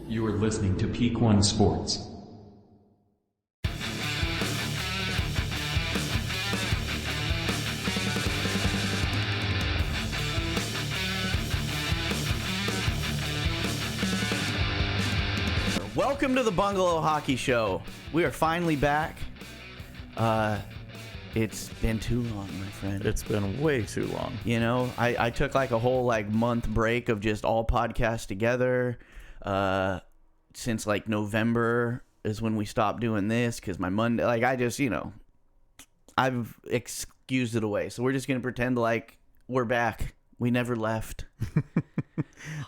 You are listening to Peak One Sports. Welcome to the Bungalow Hockey Show. We are finally back. It's been too long, my friend. It's been way too long. You know, I took like a whole month break of just all podcasts together. Since like November is when we stopped doing this because my Monday, I've excused it away. So we're just gonna pretend like we're back. We never left.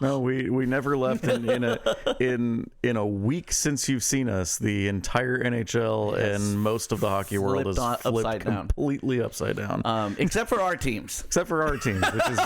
No, we never left. In a week since you've seen us, the entire NHL and most of the hockey world is flipped completely upside down. Except for our teams. Except for our teams, which is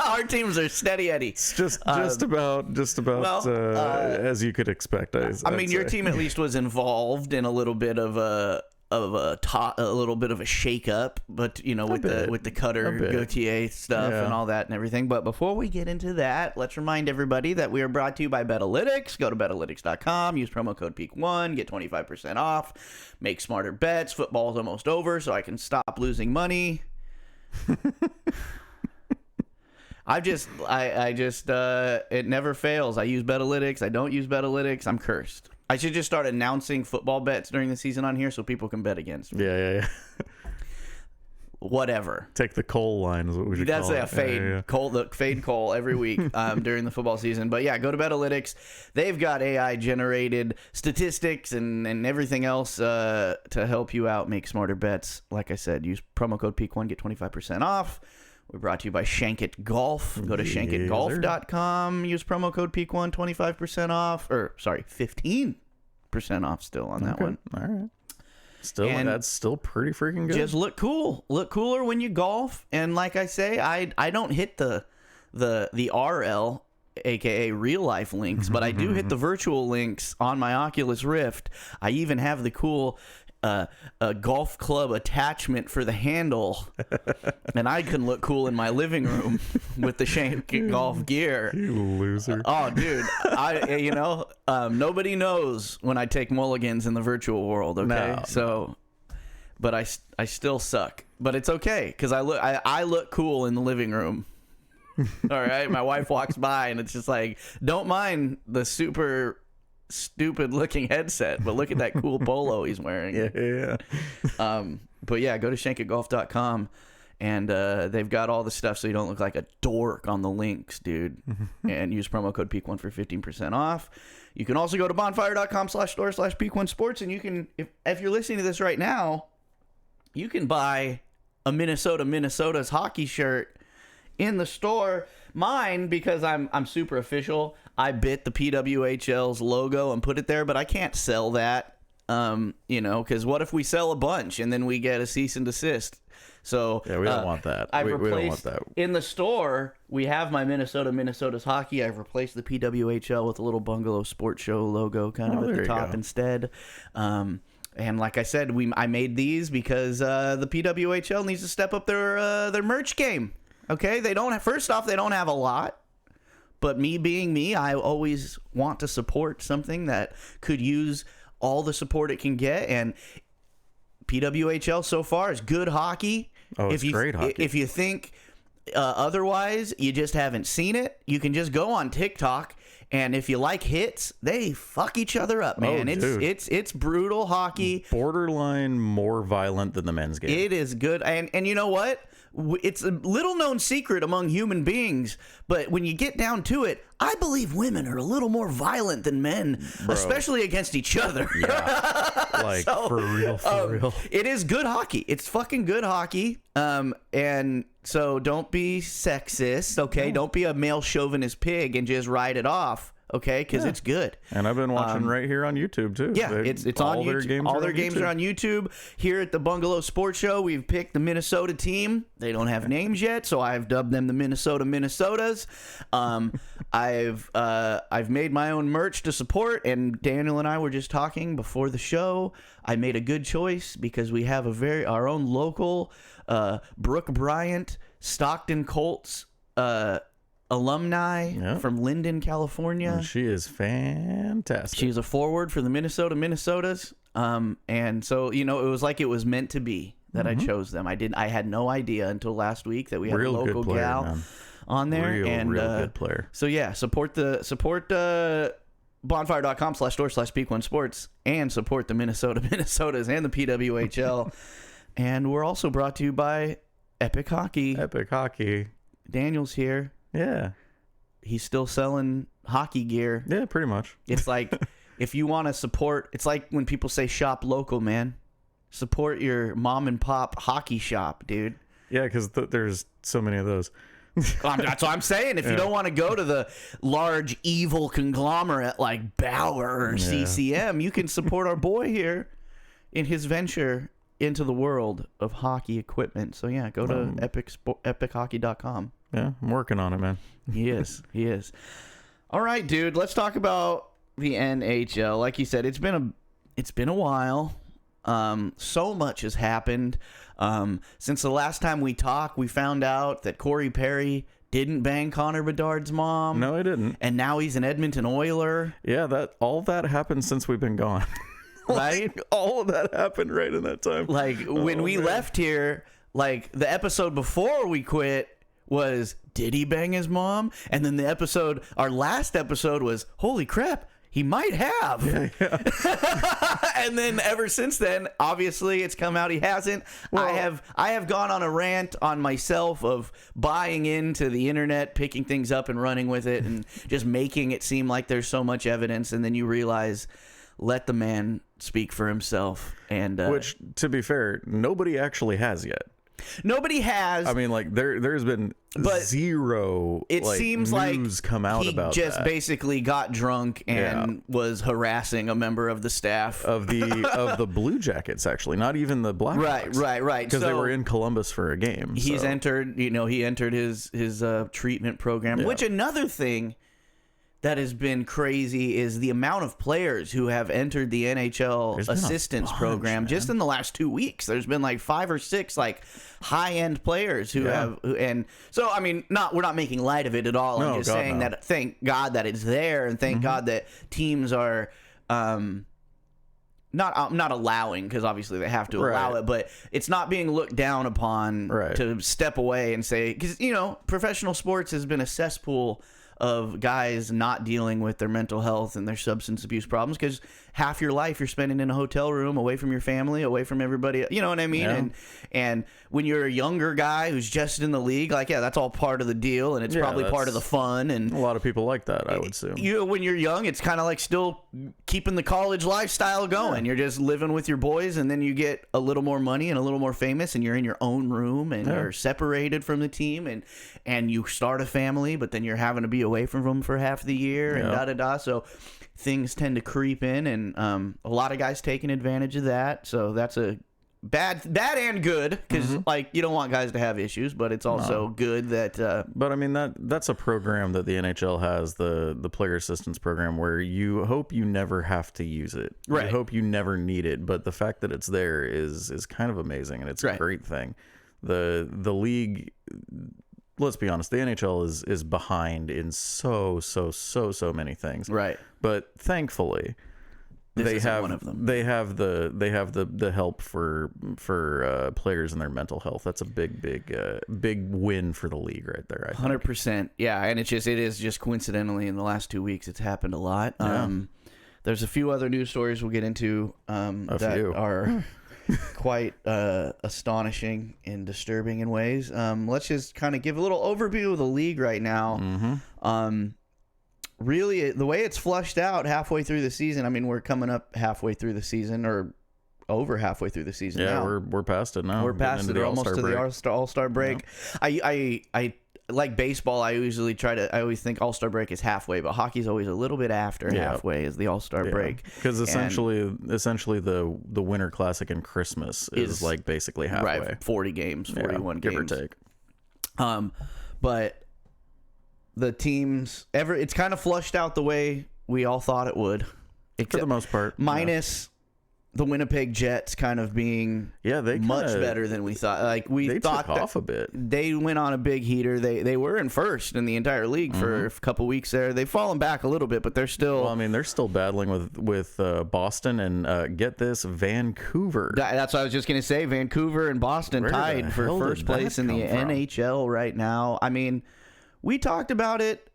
our teams are steady Eddie. It's just about as you could expect. I mean, your team at least was involved in a little bit of a little bit of a shake-up, but with the Cutter Gauthier stuff and all that and everything. But before we get into that, let's remind everybody that we are brought to you by Betalytics. Go to Betalytics.com, use promo code PEAK1, get 25% off, make smarter bets. Football's almost over, so I can stop losing money. I just it never fails. I use Betalytics. I don't use Betalytics. I'm cursed. I should just start announcing football bets during the season on here so people can bet against me. Yeah. Whatever. Take the Cole line is what we should call it. That's a fade. Yeah. Cole, fade Cole every week during the football season. But yeah, go to Betalytics. They've got AI generated statistics and everything else to help you out make smarter bets. Like I said, use promo code PEAK1, get 25% off. We're brought to you by Shankit Golf. Go to shankitgolf.com. Use promo code PEAK1, 25% off. 15% off still on that one. All right. That's still pretty freaking good. Just look cool. Look cooler when you golf. And like I say, I don't hit the RL, aka real life links, but I do hit the virtual links on my Oculus Rift. I even have the cool a golf club attachment for the handle, and I can look cool in my living room with the Shankit Golf gear. You loser! Oh, dude, nobody knows when I take mulligans in the virtual world. Okay, but I still suck, but it's okay because I look cool in the living room. All right, my wife walks by and it's just like, don't mind the super stupid looking headset, but look at that cool polo he's wearing. Yeah. But yeah, go to shankitgolf.com and they've got all the stuff so you don't look like a dork on the links, dude. And use promo code PEAK1 for 15% off. You can also go to bonfire.com/store/PEAK1sports, and you can, if you're listening to this right now, you can buy a Minnesota's hockey shirt in the store. Mine, because I'm super official, I bit the PWHL's logo and put it there, but I can't sell that, because what if we sell a bunch and then we get a cease and desist? So yeah, we don't want that. We don't want that. In the store, we have my Minnesota's hockey. I've replaced the PWHL with a little Bungalow Sports Show logo kind of at the top instead. And like I said, I made these because the PWHL needs to step up their merch game. Okay, they don't have a lot, but me being me, I always want to support something that could use all the support it can get, and PWHL so far is good hockey. Oh, it's great hockey. If you think otherwise, you just haven't seen it. You can just go on TikTok, and if you like hits, they fuck each other up, man. It's brutal hockey. Borderline more violent than the men's game. It is good, and you know what? It's a little known secret among human beings, but when you get down to it, I believe women are a little more violent than men, especially against each other. Yeah. For real. It is good hockey. It's fucking good hockey. And so don't be sexist, okay? No. Don't be a male chauvinist pig and just write it off. Okay, because it's good. And I've been watching right here on YouTube, too. Yeah, it's on YouTube. All their games are on YouTube. Here at the Bungalow Sports Show, we've picked the Minnesota team. They don't have names yet, so I've dubbed them the Minnesotas. I've made my own merch to support, and Daniel and I were just talking before the show. I made a good choice because we have our own local Brooke Bryant Stockton Colts alumni from Linden, California. And she is fantastic. She's a forward for the Minnesotas. And so, it was like it was meant to be that I chose them. I had no idea until last week that we had a local gal on there. Real good player. So support bonfire.com/store/peak1sports and support the Minnesotas and the PWHL. And we're also brought to you by Epic Hockey. Epic Hockey. Daniel's here. Yeah. He's still selling hockey gear. Yeah, pretty much. It's like if you want to support, it's like when people say shop local, man. Support your mom and pop hockey shop, dude. Yeah, because there's so many of those. That's what I'm saying. If you don't want to go to the large evil conglomerate like Bauer or CCM, you can support our boy here in his venture into the world of hockey equipment. So yeah, go to epichockey.com. Yeah, I'm working on it, man. He is. All right, dude. Let's talk about the NHL. Like you said, it's been a while. So much has happened. Since the last time we talked, we found out that Corey Perry didn't bang Connor Bedard's mom. No, he didn't. And now he's an Edmonton Oiler. Yeah, all that happened since we've been gone. Right? All of that happened right in that time. Like when we left here, like the episode before we quit was, did he bang his mom? And then our last episode was, holy crap, he might have. Yeah. And then ever since then, obviously it's come out he hasn't. Well, I have gone on a rant on myself of buying into the internet, picking things up and running with it and just making it seem like there's so much evidence, and then you realize, let the man speak for himself. And which, to be fair, nobody actually has yet. Nobody has. I mean, like there's been zero. It seems news come out about he just basically got drunk and was harassing a member of the staff of the Blue Jackets. Actually, not even the Blackhawks. Right. Because they were in Columbus for a game. He's entered. He entered his treatment program. Yeah. Which another thing that has been crazy is the amount of players who have entered the NHL assistance program, man. Just in the last 2 weeks. There's been like 5 or 6 like high-end players who have, and so I mean, we're not making light of it at all. I'm just saying that thank God that it's there, and thank God that teams are not allowing, because obviously they have to allow it, but it's not being looked down upon to step away and say, because professional sports has been a cesspool of guys not dealing with their mental health and their substance abuse problems, because half your life you're spending in a hotel room away from your family, away from everybody, you know what I mean? Yeah. And when you're a younger guy who's just in the league, like, that's all part of the deal, and it's probably part of the fun. And a lot of people like that, I would assume. When you're young, it's kind of like still keeping the college lifestyle going. You're just living with your boys, and then you get a little more money and a little more famous, and you're in your own room, and you're separated from the team, and you start a family, but then you're having to be away from them for half the year, and so things tend to creep in, and a lot of guys taking advantage of that. So that's a bad and good, because like, you don't want guys to have issues, but it's also good that but I mean, that's a program that the NHL has, the player assistance program, where you hope you never have to use it. You hope you never need it, but the fact that it's there is kind of amazing, and it's a great thing. The league, let's be honest, the NHL is behind in so many things. Right. But thankfully, they have one of them. They have the help for players and their mental health. That's a big win for the league right there, I think. 100%. Yeah, and it is just coincidentally in the last 2 weeks it's happened a lot. Yeah. There's a few other news stories we'll get into that are quite astonishing and disturbing in ways. Let's just kind of give a little overview of the league right now. Really, the way it's flushed out halfway through the season, I mean, we're coming up halfway through the season, or over halfway through the season now. Yeah, we're past it now. We're past it. We're almost to the All-Star break. Yeah. I like baseball, I always think All-Star break is halfway, but hockey's always a little bit after halfway is the All-Star break. Because essentially the Winter Classic and Christmas is like basically halfway. Right, 40 games, 41 games. Give or take. But the teams, it's kind of flushed out the way we all thought it would. For the most part. Minus the Winnipeg Jets kind of being much better than we thought. Like they thought took off a bit. They went on a big heater. They were in first in the entire league for a couple weeks there. They've fallen back a little bit, but they're still. Well, I mean, they're still battling with Boston and get this, Vancouver. That's what I was just gonna say. Vancouver and Boston tied for first place in the NHL right now. I mean, we talked about it.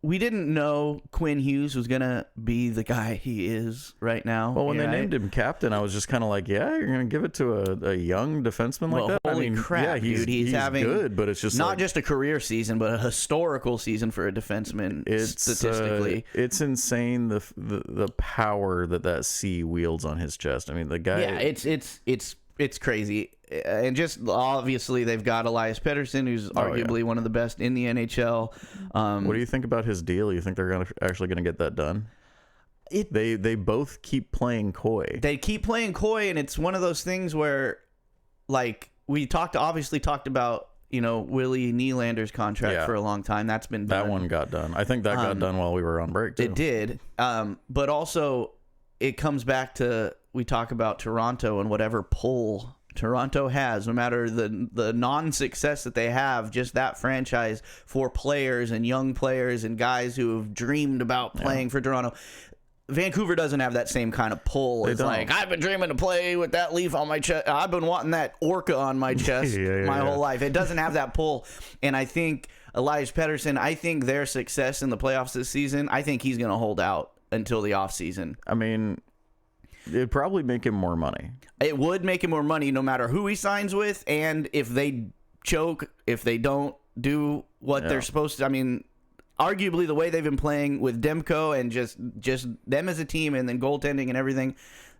We didn't know Quinn Hughes was going to be the guy he is right now. Well, when they named him captain, I was just kind of like, yeah, you're going to give it to a young defenseman like that? Holy crap, dude. He's having good, but it's just not just a career season, but a historical season for a defenseman statistically. It's insane the power that C wields on his chest. I mean, the guy... Yeah, it's crazy. And just obviously they've got Elias Pettersson, who's arguably one of the best in the NHL. What do you think about his deal? You think they're actually going to get that done? They both keep playing coy. They keep playing coy, and it's one of those things where, like, we obviously talked about, Willie Nylander's contract for a long time. That's been done. That one got done. I think that got done while we were on break, too. It did. But also, it comes back to, we talk about Toronto and whatever pull Toronto has, no matter the non-success that they have, just that franchise for players and young players and guys who have dreamed about playing for Toronto. Vancouver doesn't have that same kind of pull. It's like, I've been dreaming to play with that leaf on my chest. I've been wanting that orca on my chest my whole life. It doesn't have that pull. And I think Elias Pettersson, I think their success in the playoffs this season, I think he's going to hold out until the offseason. I mean, it'd probably make him more money. It would make him more money no matter who he signs with, and if they choke, if they don't do what they're supposed to. I mean, arguably the way they've been playing with Demko and just them as a team and then goaltending and everything,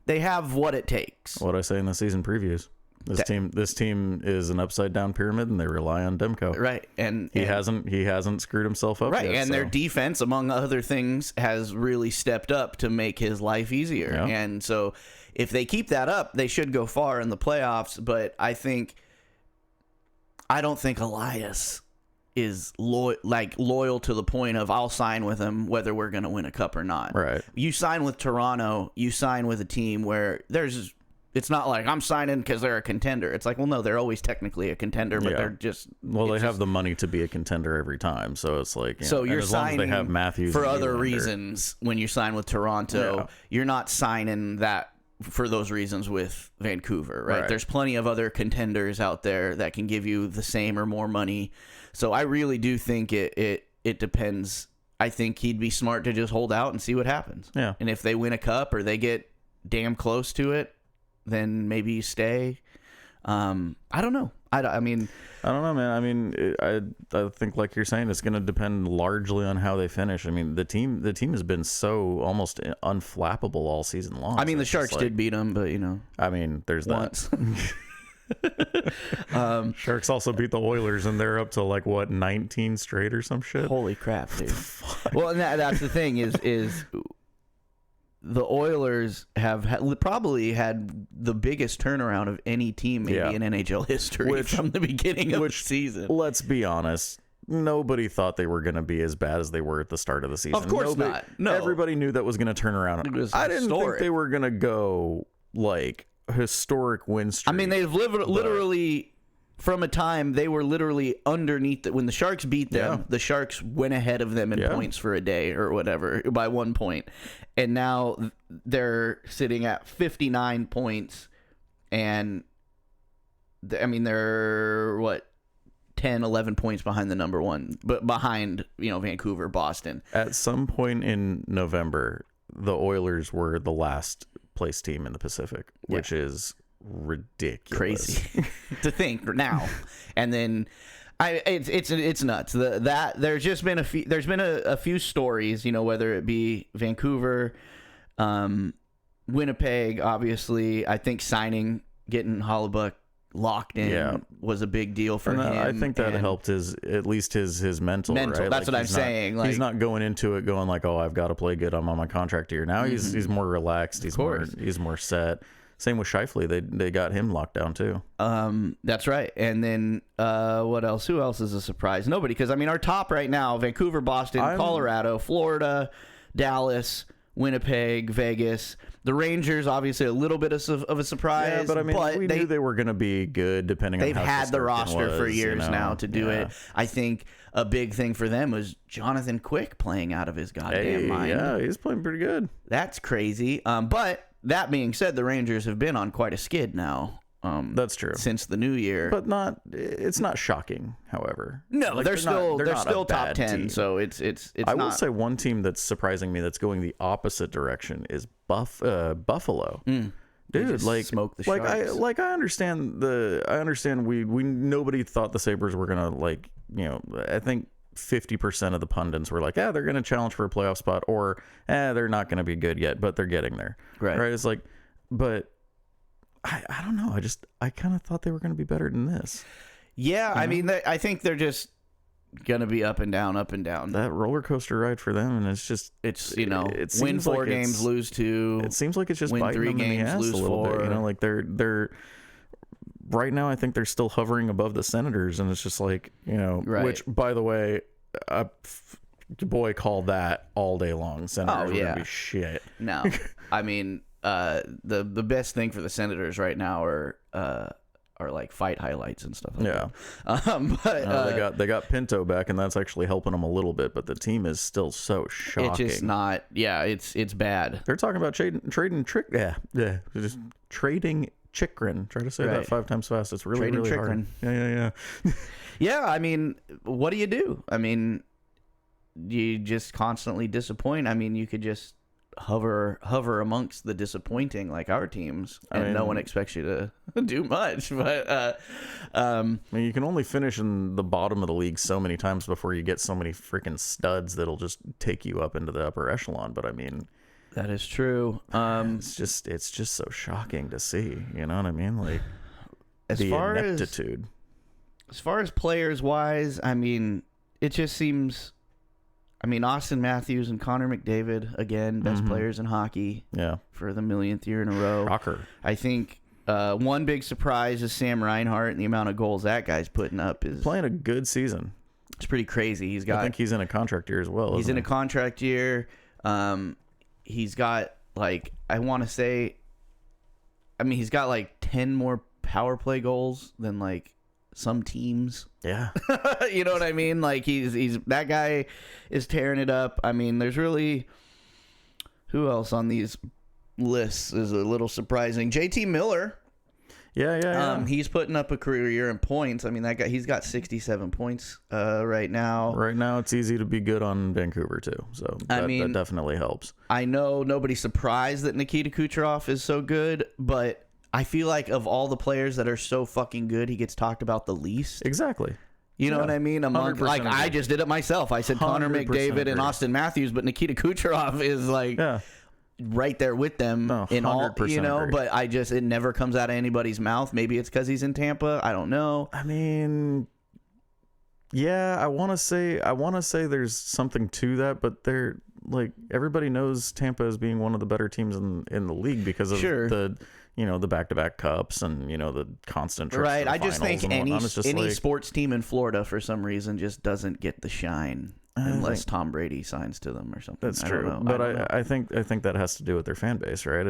they have what it takes. What I say in the season previews. This team is an upside down pyramid, and they rely on Demko. Right, and he hasn't screwed himself up. Right, yet, and their defense, among other things, has really stepped up to make his life easier. Yeah. And so, if they keep that up, they should go far in the playoffs. But I don't think Elias is loyal to the point of I'll sign with him whether we're going to win a cup or not. Right. You sign with Toronto, you sign with a team where it's not like I'm signing because they're a contender. It's like, well, no, they're always technically a contender, but they're just... Well, they have the money to be a contender every time, so it's like... So you're signing they have Matthews for other reasons when you sign with Toronto. Yeah. You're not signing that for those reasons with Vancouver, right? There's plenty of other contenders out there that can give you the same or more money. So I really do think it depends. I think he'd be smart to just hold out and see what happens. Yeah. And if they win a cup or they get damn close to it, then maybe you stay. I don't know. I mean, I don't know, man. I mean, I think, like you're saying, it's going to depend largely on how they finish. I mean, the team has been so almost unflappable all season long. I mean, the Sharks did beat them, but I mean, there's once. that. Sharks also beat the Oilers, and they're up to 19 straight or some shit. Holy crap, dude! Well, and that's the thing is. The Oilers have probably had the biggest turnaround of any team maybe in NHL history from the beginning of the season. Let's be honest. Nobody thought they were going to be as bad as they were at the start of the season. Of course not. No. Everybody knew that was going to turn around. I didn't think they were going to go historic win streak. I mean, they've literally... From a time they were literally underneath when the Sharks beat them, the Sharks went ahead of them in points for a day or whatever by 1 point. And now they're sitting at 59 points. And I mean, they're 10, 11 points behind the number one, but behind, Vancouver, Boston. At some point in November, the Oilers were the last place team in the Pacific, which is ridiculous, crazy to think now. And then it's nuts. There's just been a few stories, whether it be Vancouver, Winnipeg, obviously. I think getting Hollebuck locked in was a big deal for him. I think that helped at least his mental. Right? That's what I'm saying. He's not going into it going like, oh, I've got to play good. I'm on my contract here. Now he's more relaxed. He's more set. Same with Scheifele. They got him locked down too. That's right. And then what else? Who else is a surprise? Nobody, because I mean our top right now: Vancouver, Boston, Colorado, Florida, Dallas, Winnipeg, Vegas. The Rangers, obviously, a little bit of a surprise. Yeah, but I mean, we knew they were going to be good depending on how they've had the roster was, for years now to do it. I think a big thing for them was Jonathan Quick playing out of his goddamn mind. Yeah, he's playing pretty good. That's crazy. But that being said, the Rangers have been on quite a skid now. That's true. Since the new year, but it's not shocking. However, no, like, they're still top 10. Team. So it's. I will say one team that's surprising me that's going the opposite direction is Buffalo. Dude, like smoke the Sharks. I understand we nobody thought the Sabres were gonna I think 50% of the pundits were like, they're gonna challenge for a playoff spot, or they're not gonna be good yet, but they're getting there. Right. It's like, but I don't know. I kind of thought they were going to be better than this. Yeah, I mean, I think they're just going to be up and down, up and down. That roller coaster ride for them, and it's win 4 games, lose 2. It seems like it's just win biting 3 them games, in the ass lose a little 4. bit. Like they're right now. I think they're still hovering above the Senators, and it's just like right. Which, by the way, boy, call that all day long. Senators are going to be shit. No, I mean. The best thing for the Senators right now are like fight highlights and stuff like that. But they got Pinto back, and that's actually helping them a little bit, but the team is still so shocking. It's just not. Yeah, it's bad. They're talking about trading just trading Chikrin. Try to say that 5 times fast. It's really really hard. Yeah. Yeah, I mean, what do you do? I mean, you just constantly disappoint. I mean, you could just hover amongst the disappointing like our teams, and no one expects you to do much. But I mean, you can only finish in the bottom of the league so many times before you get so many freaking studs that'll just take you up into the upper echelon. But I mean, that is true. It's just so shocking to see. You know what I mean? Like the ineptitude. As far as players wise, I mean, it just seems. I mean, Austin Matthews and Connor McDavid, again, best players in hockey for the millionth year in a row. Shocker. I think one big surprise is Sam Reinhart, and the amount of goals that guy's putting up is playing a good season. It's pretty crazy. I think he's in a contract year as well. He's in a contract year. He's got, like, he's got like 10 more power play goals than like some teams. Yeah. You know what I mean? Like he's that guy is tearing it up. I mean, there's really who else on these lists is a little surprising. JT Miller. Yeah. He's putting up a career year in points. I mean, that guy, he's got 67 points right now. Right now, it's easy to be good on Vancouver too. So that definitely helps. I know nobody's surprised that Nikita Kucherov is so good, but I feel like of all the players that are so fucking good, he gets talked about the least. Exactly. You know what I mean? I just did it myself. I said Connor McDavid and Austin Matthews, but Nikita Kucherov is like right there with them in all, you know, agree. But it never comes out of anybody's mouth. Maybe it's because he's in Tampa. I don't know. I mean, yeah, I want to say there's something to that, but they're like, everybody knows Tampa as being one of the better teams in the league because of the back-to-back cups and the constant trips to the I just think any like, sports team in Florida for some reason just doesn't get the shine unless Tom Brady signs to them or something. That's true, but I think that has to do with their fan base, right?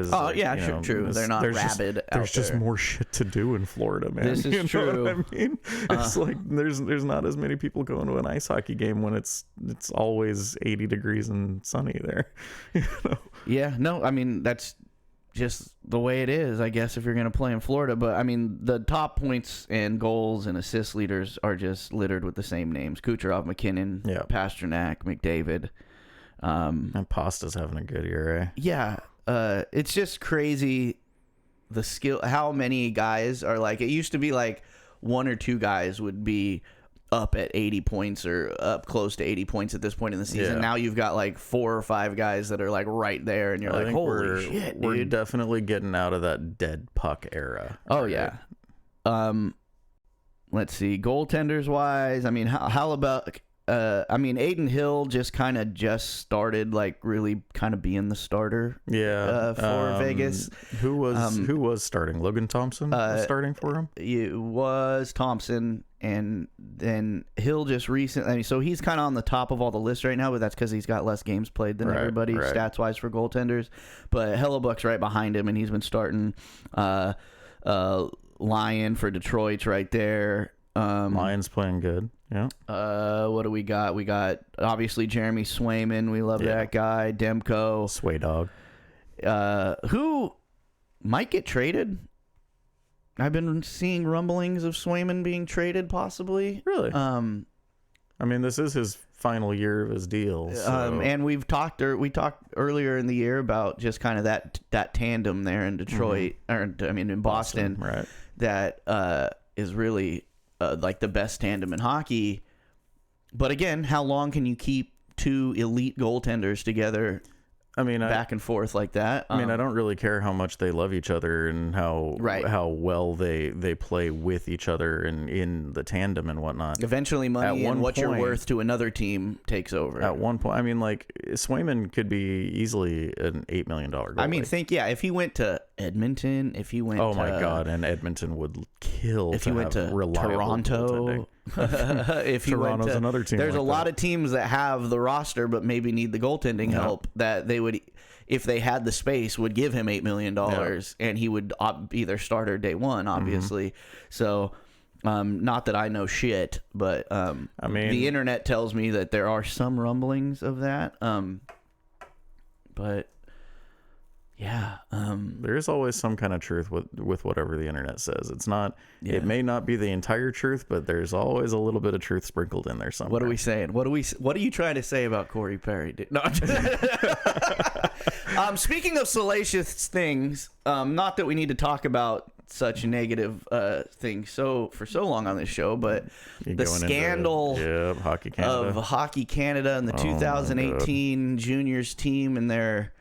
True. They're not rabid. There's just more shit to do in Florida, man. This is true. Know what I mean? It's like there's not as many people going to an ice hockey game when it's always 80 degrees and sunny there. Yeah, no, I mean that's just the way it is, I guess, if you're going to play in Florida. But, I mean, the top points and goals and assist leaders are just littered with the same names. Kucherov, McKinnon, Pasternak, McDavid. And Pasta's having a good year, eh? Yeah. It's just crazy the skill, how many guys are like, it used to be like 1 or 2 guys would be up at 80 points or up close to 80 points at this point in the season. Now you've got like 4 or 5 guys that are like right there, and you're like, holy shit, dude. We're definitely getting out of that dead puck era. Oh, right? Yeah. Let's see. Goaltenders wise, I mean, Hellebuyck I mean, Aiden Hill just started like really kind of being the starter. Yeah, for Vegas. Who was starting? Logan Thompson was starting for him. It was Thompson, and then Hill just recently. I mean, so he's kind of on the top of all the lists right now, but that's because he's got less games played than everybody stats wise for goaltenders. But Hellebuck's right behind him, and he's been starting. Lyon for Detroit's right there. Lyon's playing good. Yeah. What do we got? We got obviously Jeremy Swayman. We love that guy. Demko. Sway dog. Who might get traded. I've been seeing rumblings of Swayman being traded, possibly. Really? I mean, this is his final year of his deal. So. And we talked earlier in the year about just kind of that tandem there in Detroit, in Boston, right? That is really like the best tandem in hockey. But again, how long can you keep two elite goaltenders together? I mean, back and forth like that. I mean, I don't really care how much they love each other and how well they play with each other and in the tandem and whatnot. Eventually, money and what you're worth to another team takes over. At one point, I mean, like Swayman could be easily an $8 million goalie. I mean, if he went to Edmonton, if he went, my God, and Edmonton would kill. If he went to Toronto. If Toronto's another team. There's like a lot of teams that have the roster but maybe need the goaltending help that they would, if they had the space, would give him $8 million and he would either start or day one, obviously. So not that I know shit, but I mean, the internet tells me that there are some rumblings of that. But yeah, there is always some kind of truth with whatever the internet says. It's not. Yeah. It may not be the entire truth, but there's always a little bit of truth sprinkled in there somewhere. What are we saying? What are you trying to say about Corey Perry? No. Speaking of salacious things, not that we need to talk about such negative things for so long on this show, but the scandal of Hockey Canada and the 2018 juniors team and their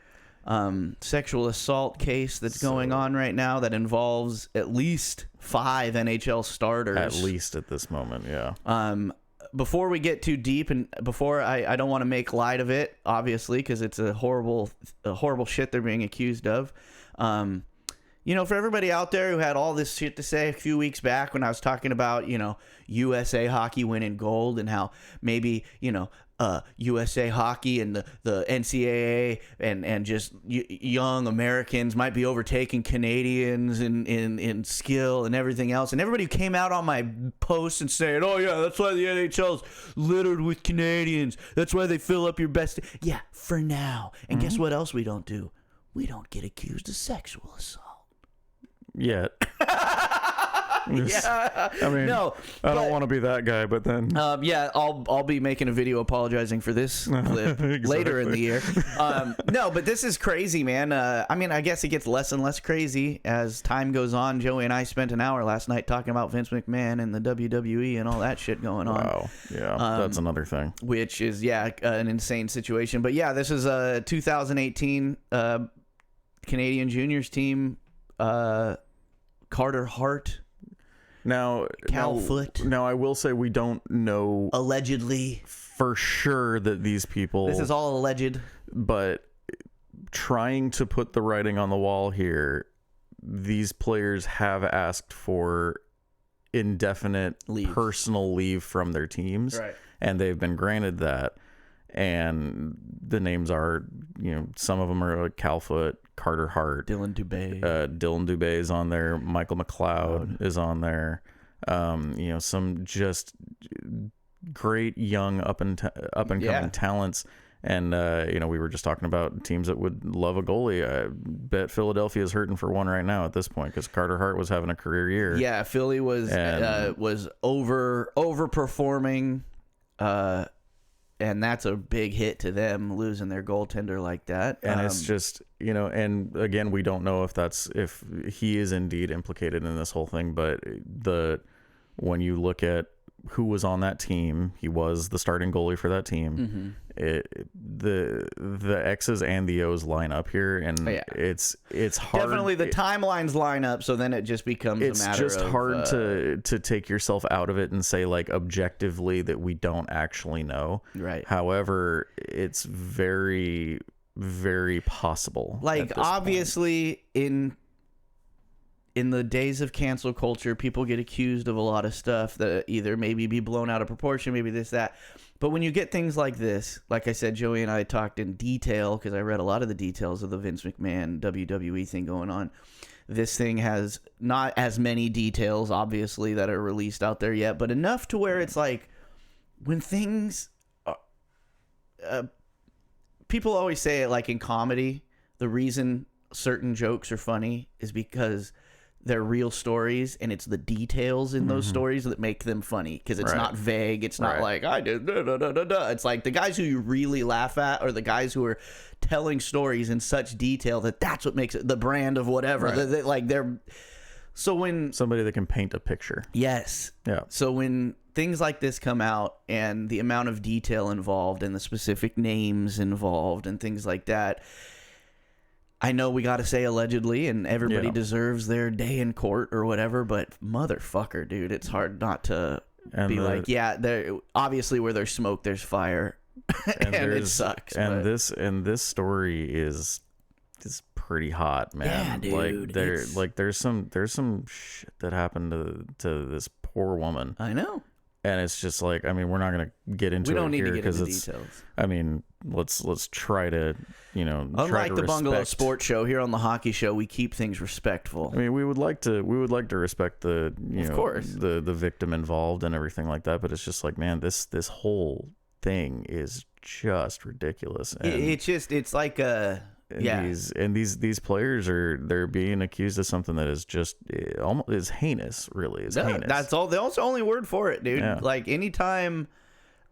sexual assault case that's going on right now that involves at least 5 NHL starters. At least at this moment, yeah. Before we get too deep, and before I don't want to make light of it, obviously, because it's a horrible shit they're being accused of. For everybody out there who had all this shit to say a few weeks back when I was talking about, USA hockey winning gold and how maybe, USA hockey and the NCAA and just young Americans might be overtaking Canadians in skill and everything else. And everybody who came out on my posts and saying, oh, yeah, that's why the NHL's littered with Canadians. That's why they fill up your best. Yeah, for now. And guess what else we don't do? We don't get accused of sexual assault. Yet. Yeah, I mean, no, I don't want to be that guy, but then I'll be making a video apologizing for this clip later in the year. No, but this is crazy, man. I mean, I guess it gets less and less crazy as time goes on. Joey and I spent an hour last night talking about Vince McMahon and the WWE and all that shit going on. Wow, yeah, that's another thing. Which is an insane situation. But yeah, this is a 2018 Canadian juniors team. Carter Hart. Now, Calfoot. Now, I will say we don't know allegedly for sure that these people. This is all alleged. But trying to put the writing on the wall here, these players have asked for indefinite personal leave from their teams, right? And they've been granted that. And the names are, some of them are like Calfoot, Carter Hart, Dylan Dubé. Dylan Dubé is on there. Michael McLeod is on there. Some just great young up and coming talents. And we were just talking about teams that would love a goalie. I bet Philadelphia is hurting for one right now at this point because Carter Hart was having a career year. Yeah, Philly was overperforming. And that's a big hit to them, losing their goaltender like that. And it's just, and again, we don't know if he is indeed implicated in this whole thing. But when you look at who was on that team. He was the starting goalie for that team. The X's and the O's line up here, and it's hard. Definitely the timelines line up, so then it just becomes a matter of... It's just hard to take yourself out of it and say, like, objectively that we don't actually know. Right. However, it's very, very possible. Like, obviously, in the days of cancel culture, people get accused of a lot of stuff that either maybe be blown out of proportion, maybe this, that. But when you get things like this, like I said, Joey and I talked in detail because I read a lot of the details of the Vince McMahon WWE thing going on. This thing has not as many details, obviously, that are released out there yet, but enough to where it's like when things are, people always say it like in comedy, the reason certain jokes are funny is because they're real stories, and it's the details in those stories that make them funny, because it's not vague. It's not like, I did da-da-da-da-da. It's like the guys who you really laugh at are the guys who are telling stories in such detail that's what makes it the brand of whatever. So when somebody that can paint a picture. Yes. Yeah. So when things like this come out and the amount of detail involved and the specific names involved and things like that, I know we got to say allegedly, and everybody deserves their day in court or whatever, but motherfucker, dude, it's hard not to be like, there obviously where there's smoke, there's fire, and it sucks. And this story is pretty hot, man. Yeah, dude. There's some shit that happened to this poor woman. I know. And it's just like, I mean, we're not going to get into it here because it's, details. I mean, let's try to, unlike the Bungalow Sports Show, here on the Hockey Show, we keep things respectful. I mean, we would like to respect the, of course, the victim involved and everything like that. But it's just like, man, this whole thing is just ridiculous. And it's like a... These players they're being accused of something that is just almost is heinous, really. Heinous. That's all. That's the only word for it, dude. Yeah. Like anytime,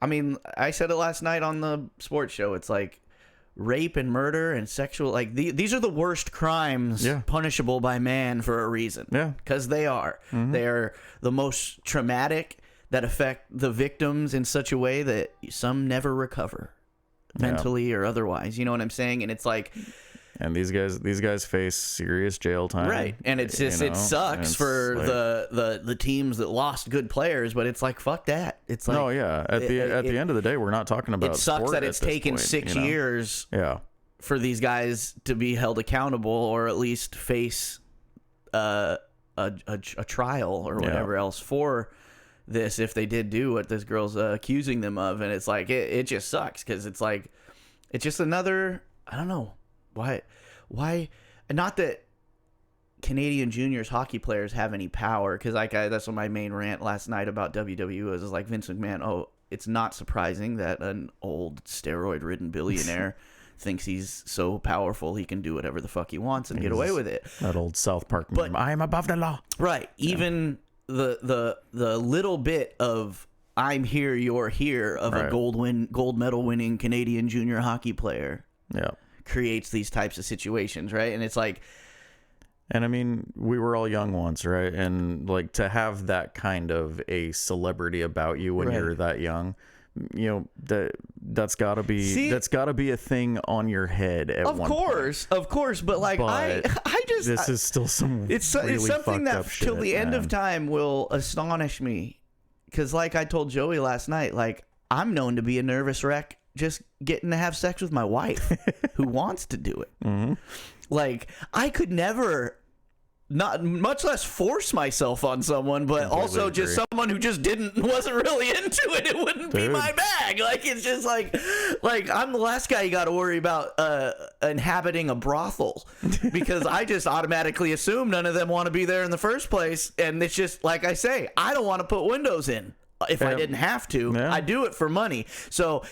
I mean, I said it last night on the sports show. It's like rape and murder and sexual. Like these are the worst crimes punishable by man for a reason. Yeah, because they are. They're the most traumatic that affect the victims in such a way that some never recover. Mentally or otherwise, you know what I'm saying? And it's like, and these guys face serious jail time, right? And it's just it sucks for like, the teams that lost good players, but it's like, fuck that. It's like, no, yeah. At the end of the day, we're not talking about. It sucks that it's taken 6 years, for these guys to be held accountable or at least face a trial or whatever else for this, if they did do what this girl's accusing them of. And it's like it just sucks, because it's like it's just another, I don't know why not that Canadian juniors hockey players have any power, because that's what my main rant last night about WWE was, is like Vince McMahon, it's not surprising that an old steroid ridden billionaire thinks he's so powerful he can do whatever the fuck he wants and get away with it. That old South Park meme, I am above the law. Right. Even the little bit of I'm here, you're here of a gold medal winning Canadian junior hockey player creates these types of situations, right? And it's like, and I mean, we were all young once, right? And like to have that kind of a celebrity about you when you're that young, that's got to be a thing on your head at one point. Of course, but like I just this is still some it's something that till the end of time will astonish me, because like I told Joey last night, like I'm known to be a nervous wreck just getting to have sex with my wife who wants to do it. Like I could never, not much less force myself on someone, but also just someone who just wasn't really into it. It wouldn't be my bag. Like it's just like I'm the last guy you got to worry about inhabiting a brothel, because I just automatically assume none of them want to be there in the first place. And it's just like I say, I don't want to put windows in if I didn't have to. I do it for money. So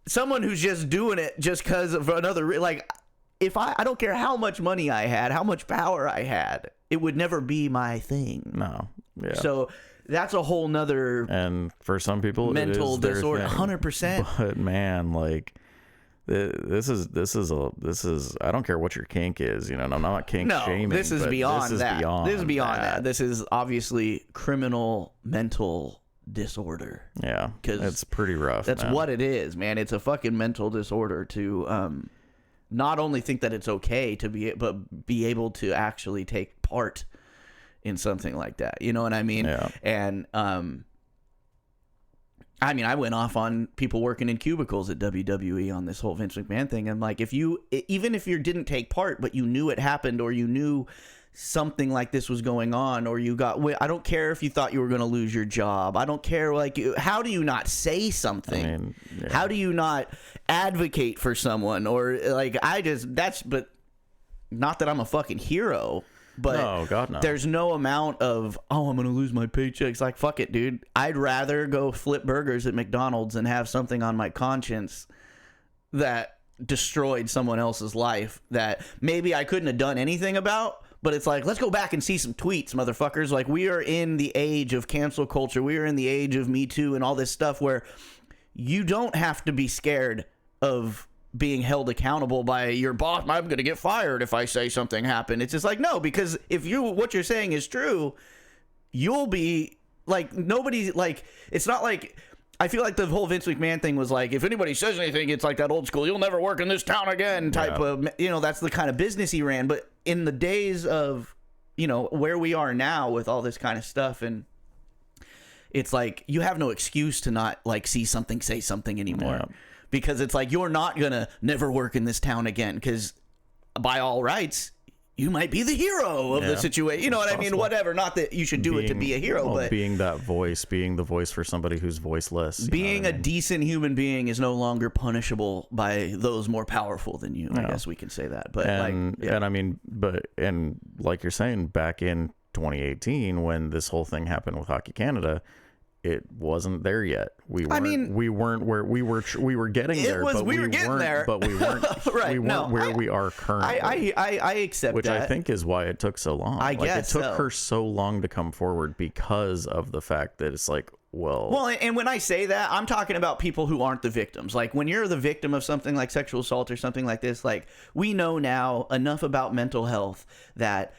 someone who's just doing it just because of another, like, if I don't care how much money I had, how much power I had, it would never be my thing. No. Yeah. So that's a whole nother, and for some people, mental disorder. 100%. But man, like this is I don't care what your kink is, I'm not kink shaming. This is beyond that. This is beyond that. This is obviously criminal mental disorder. Yeah, because it's pretty rough. That's what it is, man. It's a fucking mental disorder to not only think that it's okay to be able to actually take part in something like that. You know what I mean? Yeah. And I mean, I went off on people working in cubicles at WWE on this whole Vince McMahon thing. And like, even if you didn't take part, but you knew it happened, or you knew something like this was going on, or I don't care if you thought you were going to lose your job. I don't care. Like, how do you not say something? I mean, yeah. How do you not advocate for someone? Or like, but not that I'm a fucking hero. But no, God, no. There's no amount of, I'm going to lose my paychecks. Like, fuck it, dude. I'd rather go flip burgers at McDonald's and have something on my conscience that destroyed someone else's life that maybe I couldn't have done anything about. But it's like, let's go back and see some tweets, motherfuckers. Like, we are in the age of cancel culture. We are in the age of Me Too and all this stuff where you don't have to be scared of being held accountable by your boss. I'm going to get fired if I say something happened. It's just like, no, because if what you're saying is true, you'll be like, nobody, like, it's not like, I feel like the whole Vince McMahon thing was like, if anybody says anything, it's like that old school, you'll never work in this town again type of, that's the kind of business he ran. But in the days of, where we are now with all this kind of stuff, and it's like, you have no excuse to not like see something, say something anymore. Yeah. Because it's like, you're not going to never work in this town again. Because by all rights, you might be the hero of the situation. You know what I mean? Whatever. Not that you should do it to be a hero, but being that voice, being the voice for somebody who's voiceless. Being a decent human being is no longer punishable by those more powerful than you. I guess we can say that. But and like you're saying, back in 2018, when this whole thing happened with Hockey Canada, it wasn't there yet. We weren't where we were getting there. We were getting there, but we weren't. Right, we weren't where we are currently. I accept which that. I think is why it took so long. I guess it took her so long to come forward because of the fact that it's like, well, and when I say that, I'm talking about people who aren't the victims. Like, when you're the victim of something like sexual assault or something like this, like, we know now enough about mental health that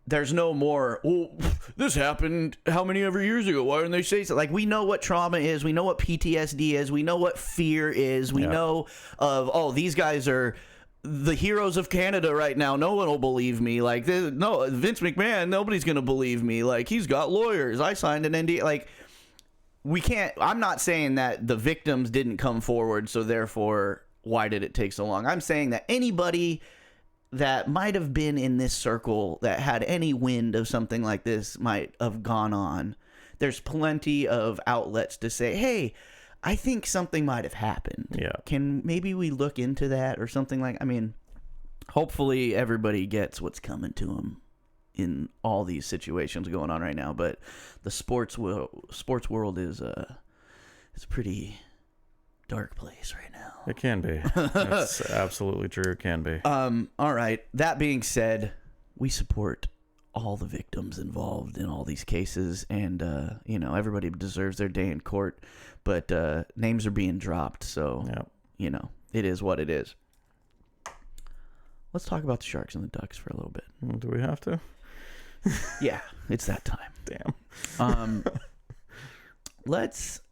there's no more, this happened how many ever years ago? Why didn't they say so? Like, we know what trauma is. We know what PTSD is. We know what fear is. We know of, these guys are the heroes of Canada right now. No one will believe me. Like, no, Vince McMahon, nobody's going to believe me. Like, he's got lawyers. I signed an NDA. Like, we can't, I'm not saying that the victims didn't come forward, so therefore, why did it take so long? I'm saying that anybody that might have been in this circle that had any wind of something like this might have gone on. There's plenty of outlets to say, hey, I think something might have happened. Yeah. Can maybe we look into that or something like, I mean, hopefully everybody gets what's coming to them in all these situations going on right now. But the sports world is it's a pretty dark place right now. It can be. That's absolutely true. It can be. All right. That being said, we support all the victims involved in all these cases, and everybody deserves their day in court. But names are being dropped, so it is what it is. Let's talk about the Sharks and the Ducks for a little bit. Do we have to? Yeah, it's that time. Damn. Let's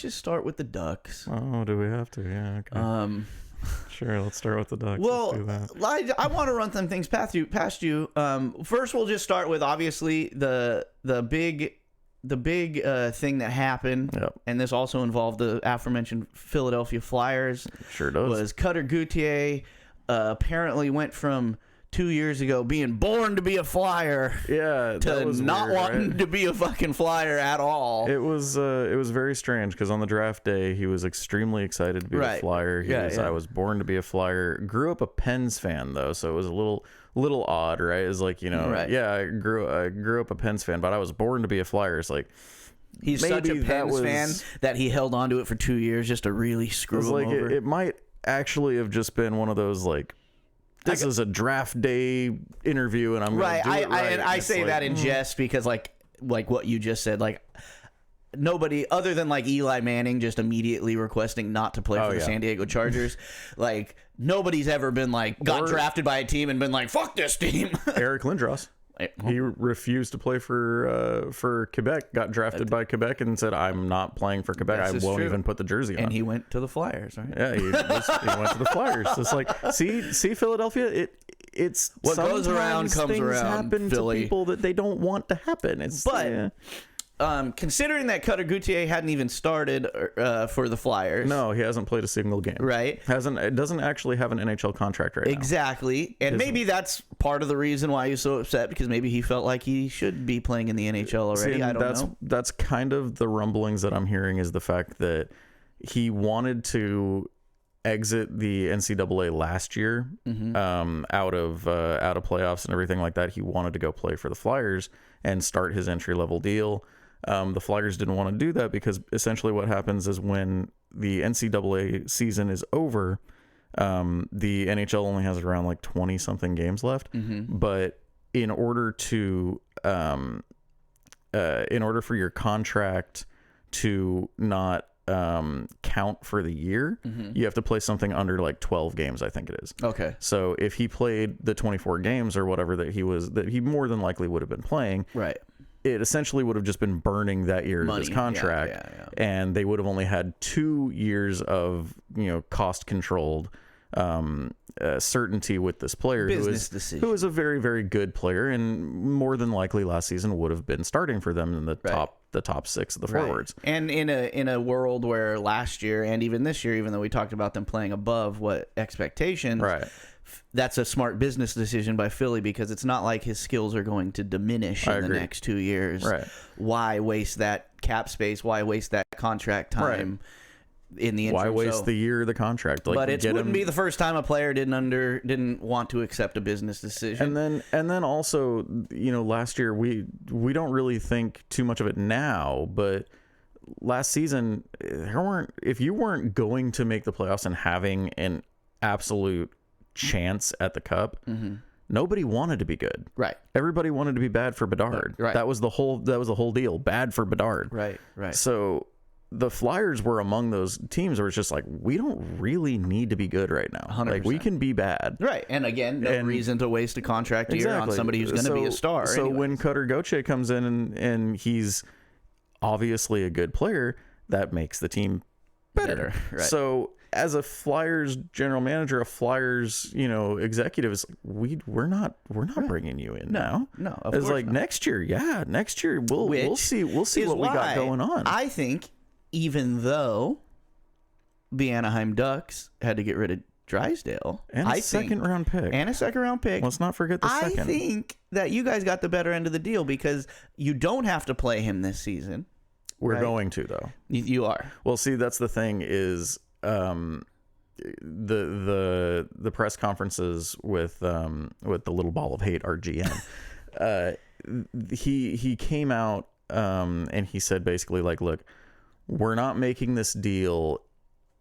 just start with the Ducks. Oh, do we have to? Yeah. Okay. Sure. Let's start with the Ducks. Well, let's do that. I want to run some things past you. First, we'll just start with obviously the big thing that happened, and this also involved the aforementioned Philadelphia Flyers. Sure does. Was Cutter Gauthier apparently went from 2 years ago being born to be a Flyer, to not weird, wanting to be a fucking Flyer at all. It was very strange because on the draft day he was extremely excited to be a Flyer. I was born to be a Flyer. Grew up a Pens fan though, so it was a little odd, right? It's like, I grew up a Pens fan, but I was born to be a Flyer. It's like, he's such a Pens fan that he held on to it for 2 years just to really screw him over. It might actually have just been one of those like, this is a draft day interview, and I'm going to do it right. I say that in jest because, like what you just said, like, nobody other than like Eli Manning just immediately requesting not to play for the San Diego Chargers, like, nobody's ever been like got drafted by a team and been like, fuck this team. Eric Lindros. He refused to plplay for Quebec, got drafted by Quebec, and said, I'm not playing for Quebec. I won't even put the jersey on. And he went to the Flyers, right? Yeah, he went to the Flyers. It's like, see, Philadelphia, it's what goes around comes things around, happen Philly. to people that they don't want to happen. Considering that Cutter Gauthier hadn't even started for the Flyers. No, he hasn't played a single game. Right. It doesn't actually have an NHL contract right now. Exactly. And maybe that's part of the reason why he's so upset, because maybe he felt like he should be playing in the NHL already. I don't know. That's kind of the rumblings that I'm hearing, is the fact that he wanted to exit the NCAA last year, out of playoffs and everything like that. He wanted to go play for the Flyers and start his entry-level deal. The Flyers didn't want to do that because essentially what happens is when the NCAA season is over, the NHL only has around like 20 something games left. But in order for your contract to not count for the year, you have to play something under like 12 games, I think it is. Okay. So if he played the 24 games or whatever that he more than likely would have been playing, right, it essentially would have just been burning that year of his contract, and they would have only had 2 years of cost controlled certainty with this player, who is a very, very good player, and more than likely last season would have been starting for them in the top 6 of the forwards. And in a world where last year and even this year, even though we talked about them playing above what expectations, that's a smart business decision by Philly, because it's not like his skills are going to diminish in the next 2 years. Right. Why waste that cap space? Why waste that contract time in the interim? Why waste the year of the contract? But it wouldn't be the first time a player didn't want to accept a business decision. And then also, last year we don't really think too much of it now, but last season if you weren't going to make the playoffs and having an absolute chance at the cup, nobody wanted to be good. Right. Everybody wanted to be bad for Bedard. Right. That was the whole deal. Bad for Bedard. Right. So the Flyers were among those teams where it's just like, we don't really need to be good right now. 100%. Like, we can be bad. Right. And again, no reason to waste a contract year on somebody who's going to be a star. So when Cutter Gauthier comes in and he's obviously a good player, that makes the team better. Right. So as a Flyers general manager, a Flyers, executive, is we're not bringing you in now. No, it's like next year. Yeah, next year we'll see what we got going on. I think even though the Anaheim Ducks had to get rid of Drysdale and a second round pick, let's not forget the second. I think that you guys got the better end of the deal, because you don't have to play him this season. We're going to, though. You are. Well, see, that's the thing is, the press conferences with the little ball of hate, our GM, he came out and he said basically, like, look, we're not making this deal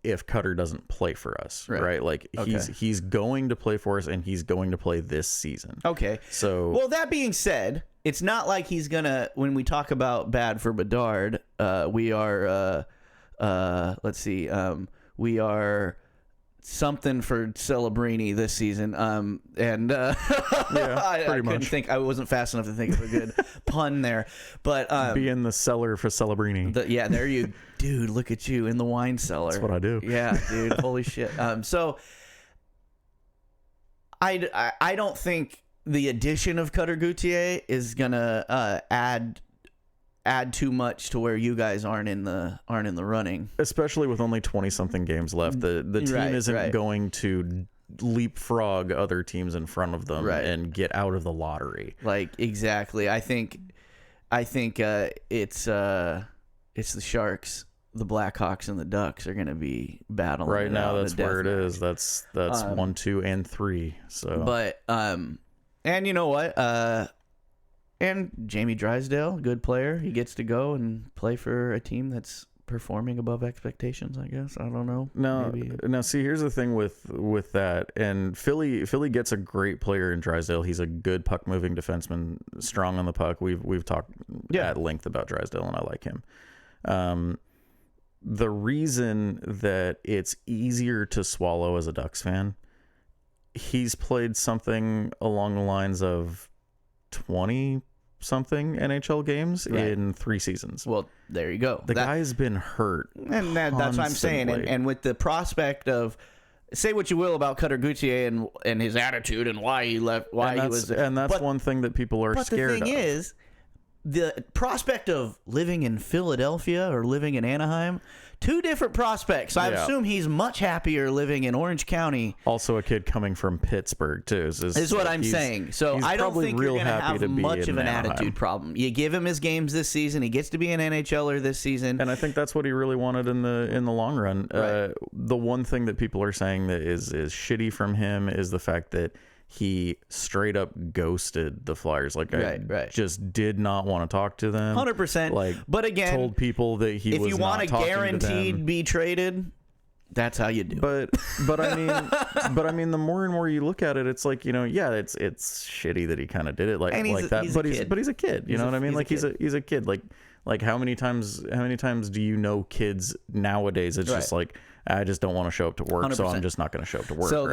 if Cutter doesn't play for us, right? Like, he's going to play for us, and he's going to play this season. Okay. So, well, that being said, it's not like he's gonna. When we talk about bad for Bedard, we are let's see, we are something for Celebrini this season. Yeah, I couldn't much. think. I wasn't fast enough to think of a good pun there. But be in the cellar for Celebrini. Yeah, there you, dude. Look at you in the wine cellar. That's what I do. Yeah, dude. Holy shit. So I don't think the addition of Cutter Gauthier is gonna add too much to where you guys aren't in the running, especially with only 20 something games left. The team isn't going to leapfrog other teams in front of them and get out of the lottery. Like, exactly. I think it's the Sharks, the Blackhawks, and the Ducks are going to be battling right now. That's where it is. That's 1, 2, and 3. So, but and you know what? And Jamie Drysdale, good player. He gets to go and play for a team that's performing above expectations, I guess. I don't know. No. See, here's the thing with that. And Philly gets a great player in Drysdale. He's a good puck moving defenseman, strong on the puck. We've talked at length about Drysdale, and I like him. The reason that it's easier to swallow as a Ducks fan, he's played something along the lines of 20 something NHL games in 3 seasons. Well, there you go. The guy's been hurt, and that's what I'm saying. And with the prospect of, say what you will about Cutter Gauthier and his attitude and why he left, and that's one thing that people are scared of. But the thing is, the prospect of living in Philadelphia or living in Anaheim, 2 different prospects. I assume he's much happier living in Orange County. Also a kid coming from Pittsburgh, too. Is what I'm saying. So I don't think you're going to have much of an attitude problem. You give him his games this season. He gets to be an NHLer this season. And I think that's what he really wanted in the long run. Right. The one thing that people are saying that is shitty from him is the fact that he straight up ghosted the Flyers. Like, I just did not want to talk to them. 100%. Like, but again, told people that he was not talking to them. If you want to guaranteed be traded, that's how you do it. But I mean, the more and more you look at it, it's like, it's shitty that he kind of did it like that. But he's a kid. You know what I mean? Like he's a kid. Like how many times do you know kids nowadays? It's just like, I just don't want to show up to work, 100%. So I'm just not going to show up to work. So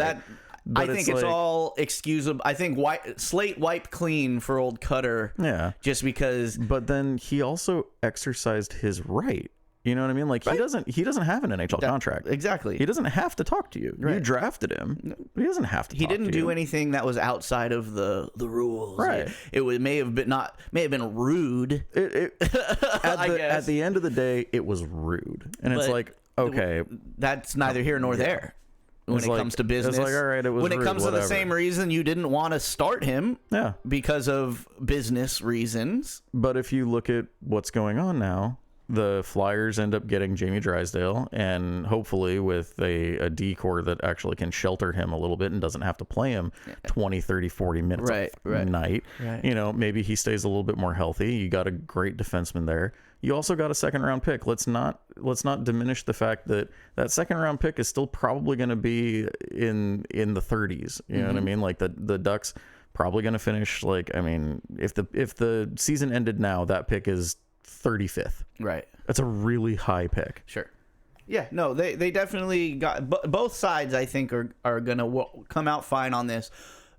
I think it's all excusable. I think slate wiped clean for old Cutter. Yeah. Just because. But then he also exercised his right. You know what I mean? Like, he doesn't have an NHL contract. Exactly. He doesn't have to talk to you. Right. You drafted him, but he doesn't have to. He didn't do anything that was outside of the rules. Right. It may have been rude. At the end of the day, it was rude, and it's like, okay, that's neither here nor there. When it comes to business, it's like, all right, it was when it rude, comes whatever. to the same reason you didn't want to start him, because of business reasons. But if you look at what's going on now, the Flyers end up getting Jamie Drysdale, and hopefully with a D-core that actually can shelter him a little bit and doesn't have to play him 20, 30, 40 minutes a night. Right. Maybe he stays a little bit more healthy. You got a great defenseman there. You also got a second-round pick. Let's not diminish the fact that second-round pick is still probably going to be in the 30s. You know what I mean? Like the Ducks probably going to finish. Like, I mean, if the season ended now, that pick is 35th. Right. That's a really high pick. Sure. Yeah. No, they definitely got both sides. I think are going to come out fine on this.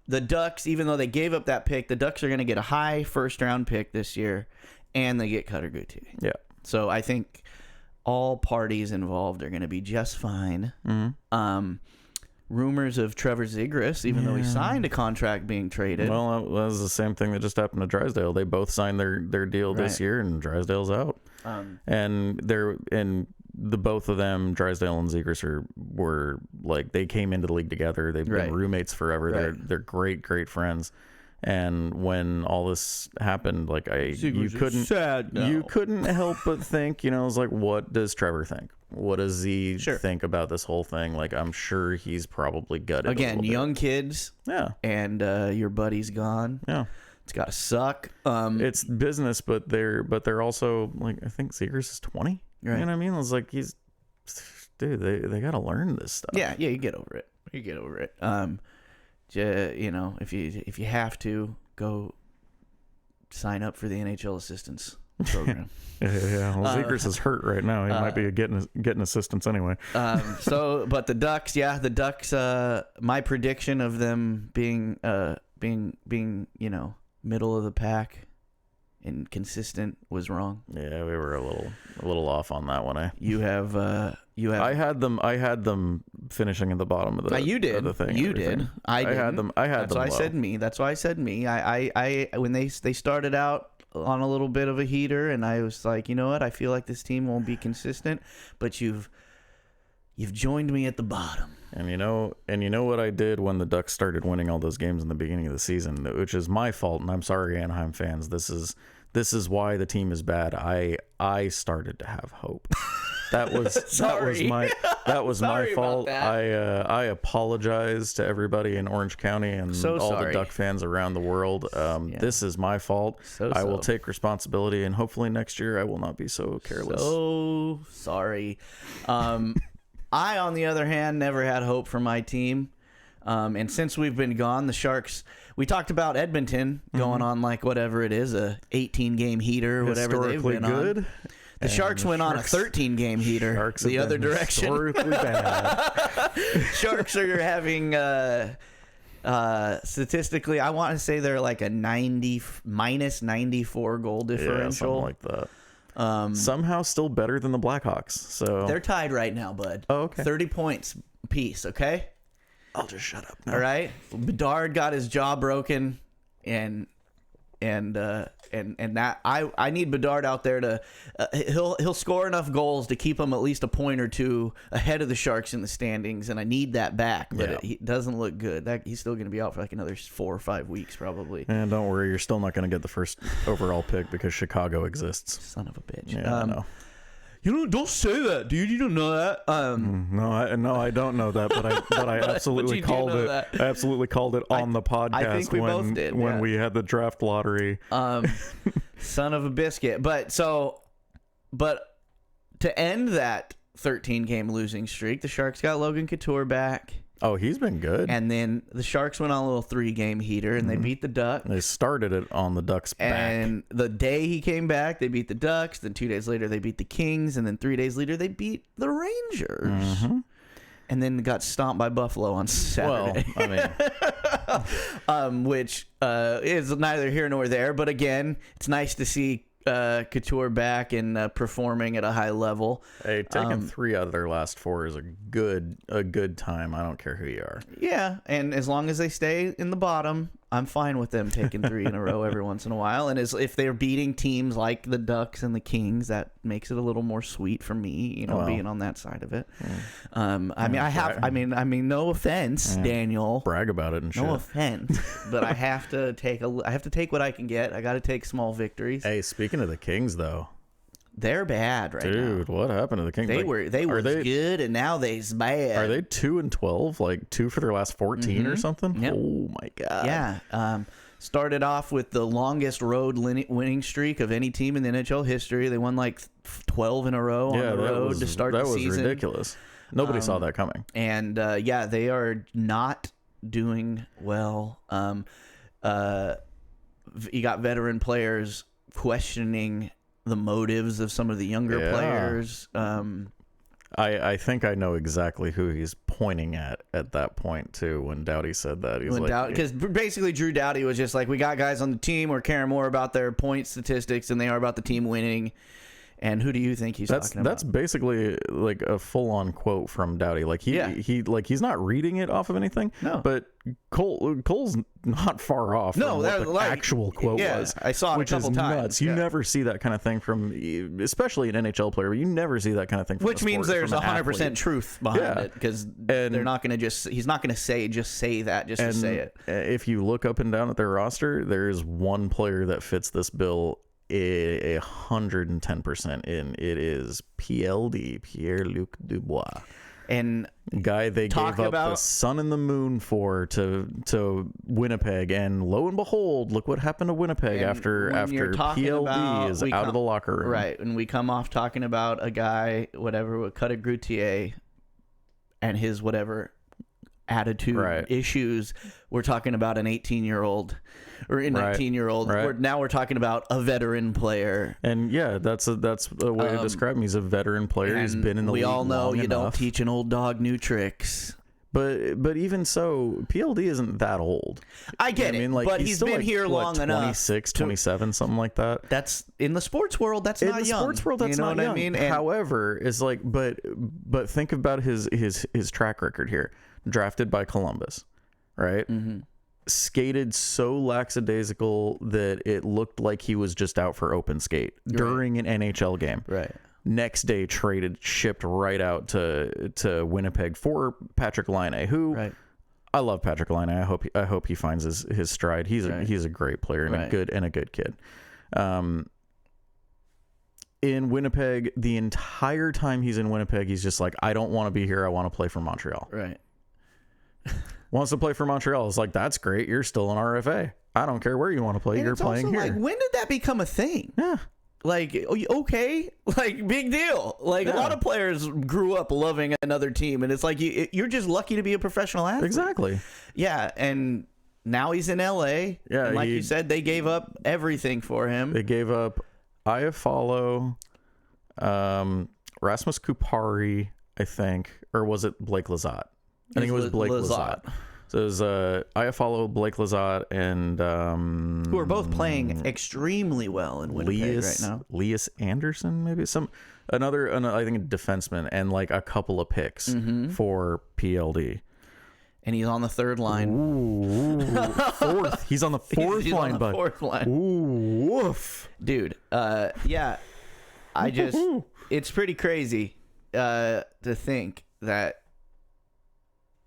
The Ducks, even though they gave up that pick, the Ducks are going to get a high first-round pick this year. And they get Cutter Gauthier. Yeah. So I think all parties involved are going to be just fine. Mm-hmm. Rumors of Trevor Zegras, even though he signed a contract being traded. Well, that was the same thing that just happened to Drysdale. They both signed their deal this year, and Drysdale's out. And the both of them, Drysdale and Zegras, were like, they came into the league together. They've been roommates forever. They're great friends. And when all this happened, like you couldn't help but think, it was like, what does Trevor think? What does he think about this whole thing? Like, I'm sure he's probably gutted. Again, young kids. Yeah. And your buddy's gone. Yeah. It's gotta suck. It's business, but they're also like, I think Zegras is 20. Right. You know what I mean? It's like, dude, they gotta learn this stuff. Yeah, you get over it. If you have to, go sign up for the NHL assistance program. Yeah. Well, Zegras is hurt right now. He might be getting assistance anyway. But the Ducks. My prediction of them being middle of the pack and consistent was wrong. Yeah, we were a little off on that one. I had them finishing in the bottom of the. You did. Of the thing. You did. I had them. That's why I low. said me. That's why I said me. I when they started out on a little bit of a heater, and I was like, you know what? I feel like this team won't be consistent, but you've joined me at the bottom. And you know what I did when the Ducks started winning all those games in the beginning of the season, which is my fault, and I'm sorry, Anaheim fans. This is why the team is bad. I started to have hope. That was my fault. I apologize to everybody in Orange County and all the Duck fans around the world. This is my fault. I will take responsibility, and hopefully next year I will not be so careless. So sorry. I, on the other hand, never had hope for my team. And since we've been gone, the Sharks, we talked about Edmonton going on like whatever it is, a 18-game heater or whatever they've been good. On. The Sharks went on a 13-game heater the other direction. Historically bad. Sharks are having Statistically, I want to say they're like a minus 94 goal differential. Yeah, something like that. Somehow still better than the Blackhawks. So they're tied right now, bud. Oh, okay. 30 points apiece, okay? I'll just shut up now. All right? Bedard got his jaw broken, and that I need Bedard out there to he'll score enough goals to keep him at least a point or two ahead of the Sharks in the standings, and I need that back, but it doesn't look good. He's still going to be out for like another 4 or 5 weeks probably. And don't worry, you're still not going to get the first overall pick because Chicago exists. Son of a bitch. Yeah, I know. Don't say that, dude. You don't know that. No, I don't know that, but I absolutely called it. I absolutely called it on the podcast. I think we both did when we had the draft lottery. Son of a biscuit. But to end that 13-game losing streak, the Sharks got Logan Couture back. Oh, he's been good. And then the Sharks went on a little 3-game heater, and they beat the Ducks. They started it on the Ducks' back. And the day he came back, they beat the Ducks. Then 2 days later, they beat the Kings. And then 3 days later, they beat the Rangers. Mm-hmm. And then got stomped by Buffalo on Saturday. Well, I mean... which is neither here nor there. But again, it's nice to see Couture back and performing at a high level. Hey, taking 3 out of their last 4 is a good time. I don't care who you are. Yeah, and as long as they stay in the bottom, I'm fine with them taking 3 in a row every once in a while. And if they're beating teams like the Ducks and the Kings, that makes it a little more sweet for me, being on that side of it. I mean, no offense, Daniel. Brag about it and shit. No offense, but I have to take what I can get. I got to take small victories. Hey, speaking of the Kings, though, they're bad right now. Dude, what happened to the Kings? They were good, and now they's bad. Are they 2-12? Like 2 for their last 14 or something? Yep. Oh my god. Yeah. Started off with the longest road winning streak of any team in the NHL history. They won like 12 in a row on the road to start the season. That was ridiculous. Nobody saw that coming. And they are not doing well. You got veteran players questioning the motives of some of the younger players. I think I know exactly who he's pointing at that point too. When Doughty said that, he's because basically Drew Doughty was just like, we got guys on the team, we're caring more about their point statistics than they are about the team winning. And who do you think he's talking about? That's basically like a full-on quote from Doughty. Like he's not reading it off of anything. No, but Cole's not far off. No, from what the actual quote was. I saw it a couple times. Nuts. You never see that kind of thing from, especially an NHL player. But you never see that kind of thing from. Which means there's 100% truth behind it, because they're not going to he's not going to say that to say it. If you look up and down at their roster, there's one player that fits this bill 110% in. It is PLD, Pierre-Luc Dubois, and guy they gave up the sun and the moon for to Winnipeg, and lo and behold, look what happened to Winnipeg after PLD is out of the locker room. Right, and we come off talking about a guy, whatever, Cutter Gauthier, and his whatever attitude issues. We're talking about an 18-year-old or a 19-year-old. Now we're talking about a veteran player. And yeah, that's a way to describe him. He's a veteran player. He's been in the league. We all know you don't teach an old dog new tricks. But even so, PLD isn't that old. I get it. I mean, like, but he's been here long enough. 26, 27, something like that. That's in the sports world. That's not young. In the sports world, that's not young. I mean? However, is like, but think about his track record here. Drafted by Columbus, right? Mm-hmm. Skated so lackadaisical that it looked like he was just out for open skate during an NHL game. Right. Next day, shipped right out to Winnipeg for Patrick Laine, who I love Patrick Laine. I hope he finds his stride. He's a great player and a good kid. In Winnipeg, the entire time he's in Winnipeg, he's just like, I don't want to be here. I want to play for Montreal. Right. Wants to play for Montreal. It's like, that's great. You're still an RFA. I don't care where you want to play. You're playing here. Like, when did that become a thing? Yeah. Like, okay, like, big deal. Like, a lot of players grew up loving another team, and it's like you're just lucky to be a professional athlete. Exactly. Yeah, and now he's in LA. Yeah, and like you said, they gave up everything for him. They gave up Iafallo, Rasmus Kupari, I think, or was it Blake Lizotte? I think it was Blake Lizotte. So it was I follow Blake Lizotte and who are both playing extremely well in Winnipeg right now. Elias Anderson, maybe another I think a defenseman, and like a couple of picks for PLD. And he's on the third line. Ooh, fourth. He's on the fourth he's line, on the fourth line. Ooh, woof. Dude, yeah. It's pretty crazy to think that,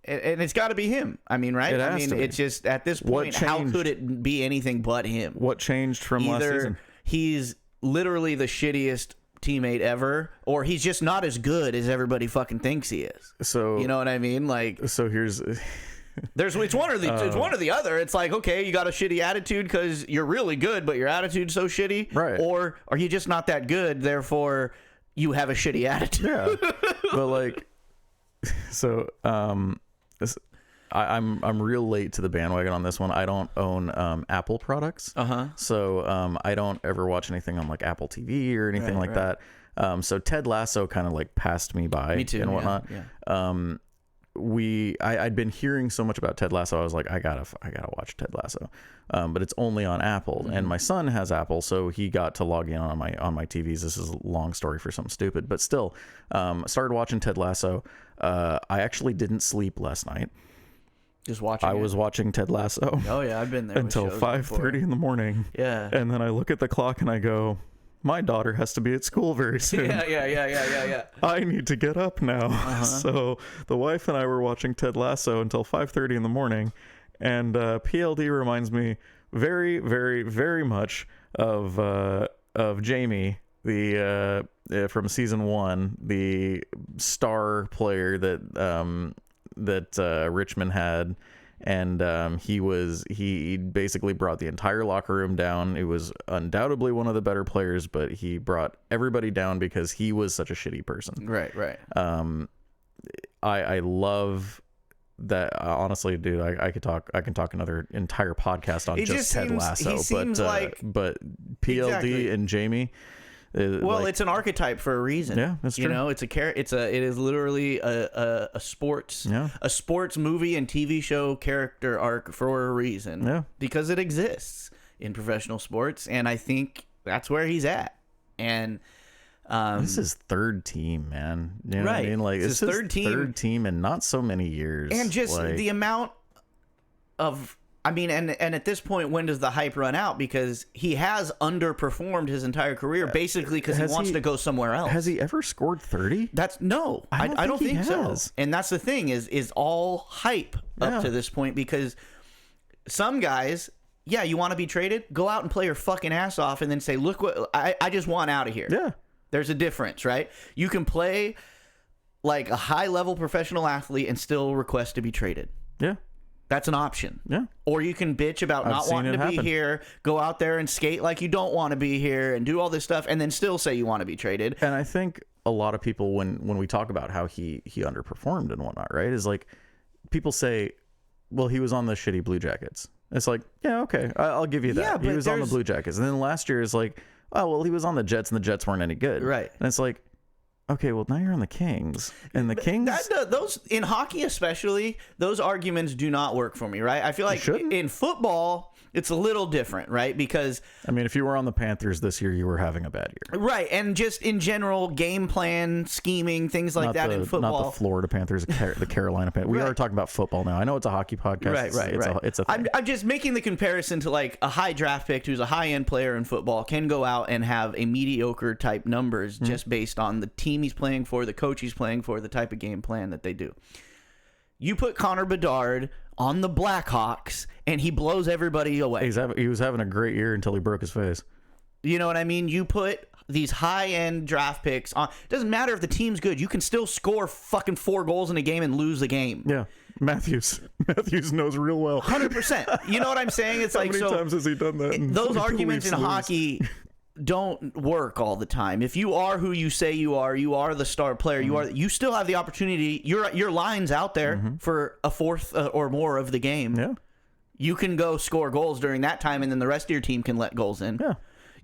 and it's got to be him. I mean, right? I mean, it's just at this point, how could it be anything but him? What changed from last season? Either he's literally the shittiest teammate ever, or he's just not as good as everybody fucking thinks he is. So you know what I mean? Like, so here's it's one or the other. It's like, okay, you got a shitty attitude because you're really good, but your attitude's so shitty, right? Or are you just not that good, therefore you have a shitty attitude? Yeah. But like, so I'm real late to the bandwagon on this one. I don't own Apple products, so I don't ever watch anything on like Apple TV or anything that. So Ted Lasso kind of like passed me by, and whatnot. Yeah. I'd been hearing so much about Ted Lasso. I was like, I gotta watch Ted Lasso, but it's only on Apple, and my son has Apple, so he got to log in on my TVs. This is a long story for something stupid, but still, started watching Ted Lasso. I actually didn't sleep last night. Just watching. I was watching Ted Lasso. Oh yeah, I've been there until 5:30 in the morning. Yeah, and then I look at the clock and I go, my daughter has to be at school very soon. Yeah. I need to get up now. So the wife and I were watching Ted Lasso until 5:30 in the morning, and PLD reminds me very, very, very much of Jamie, the from season 1, the star player that Richmond had, and he basically brought the entire locker room down. It was undoubtedly one of the better players, but he brought everybody down because he was such a shitty person. Right. I love that. Honestly, dude, I can talk another entire podcast on just Ted Lasso, but PLD and Jamie. Well, it's an archetype for a reason. Yeah, that's true. You know, it is literally a sports movie and TV show character arc for a reason. Yeah, because it exists in professional sports, and I think that's where he's at. And this is third team, man. You know right? What I mean? Like it's his third team in not so many years, and just the amount of. I mean, and at this point, when does the hype run out? Because he has underperformed his entire career, basically because he wants to go somewhere else. Has he ever scored 30? I don't think so. And that's the thing is all hype up to this point, because some guys, you want to be traded? Go out and play your fucking ass off and then say, look what I just want out of here. Yeah. There's a difference, right? You can play like a high-level professional athlete and still request to be traded. Yeah. That's an option. Yeah. Or you can bitch about not wanting to be here, go out there and skate like you don't want to be here and do all this stuff, and then still say you want to be traded. And I think a lot of people, when we talk about how he underperformed and whatnot, right, is like people say, well, he was on the shitty Blue Jackets. It's like, yeah, okay, I'll give you that. He was on the Blue Jackets. And then last year is like, oh, well, he was on the Jets and the Jets weren't any good. Right. And it's like, okay, well, now you're on the Kings, and the Kings. Those in hockey, especially, those arguments do not work for me, right? I feel like in football, it's a little different, right? Because I mean, if you were on the Panthers this year, you were having a bad year, right? And just in general, game plan, scheming, things like that in football. Not the Florida Panthers, the Carolina Panthers. We are talking about football now. I know it's a hockey podcast. Right. It's a thing. I'm just making the comparison to like a high draft pick who's a high end player in football can go out and have a mediocre type numbers just based on the team he's playing for, the coach he's playing for, the type of game plan that they do. You put Connor Bedard on the Blackhawks, and he blows everybody away. He was having a great year until he broke his face. You know what I mean? You put these high-end draft picks on. It doesn't matter if the team's good. You can still score fucking 4 goals in a game and lose the game. Yeah. Matthews knows real well. 100%. You know what I'm saying? It's like, how many times has he done that? Those arguments in hockey don't work all the time. If you are who you say you are the star player, you still have the opportunity. Your line's out there for a fourth or more of the game. Yeah. You can go score goals during that time, and then the rest of your team can let goals in. Yeah.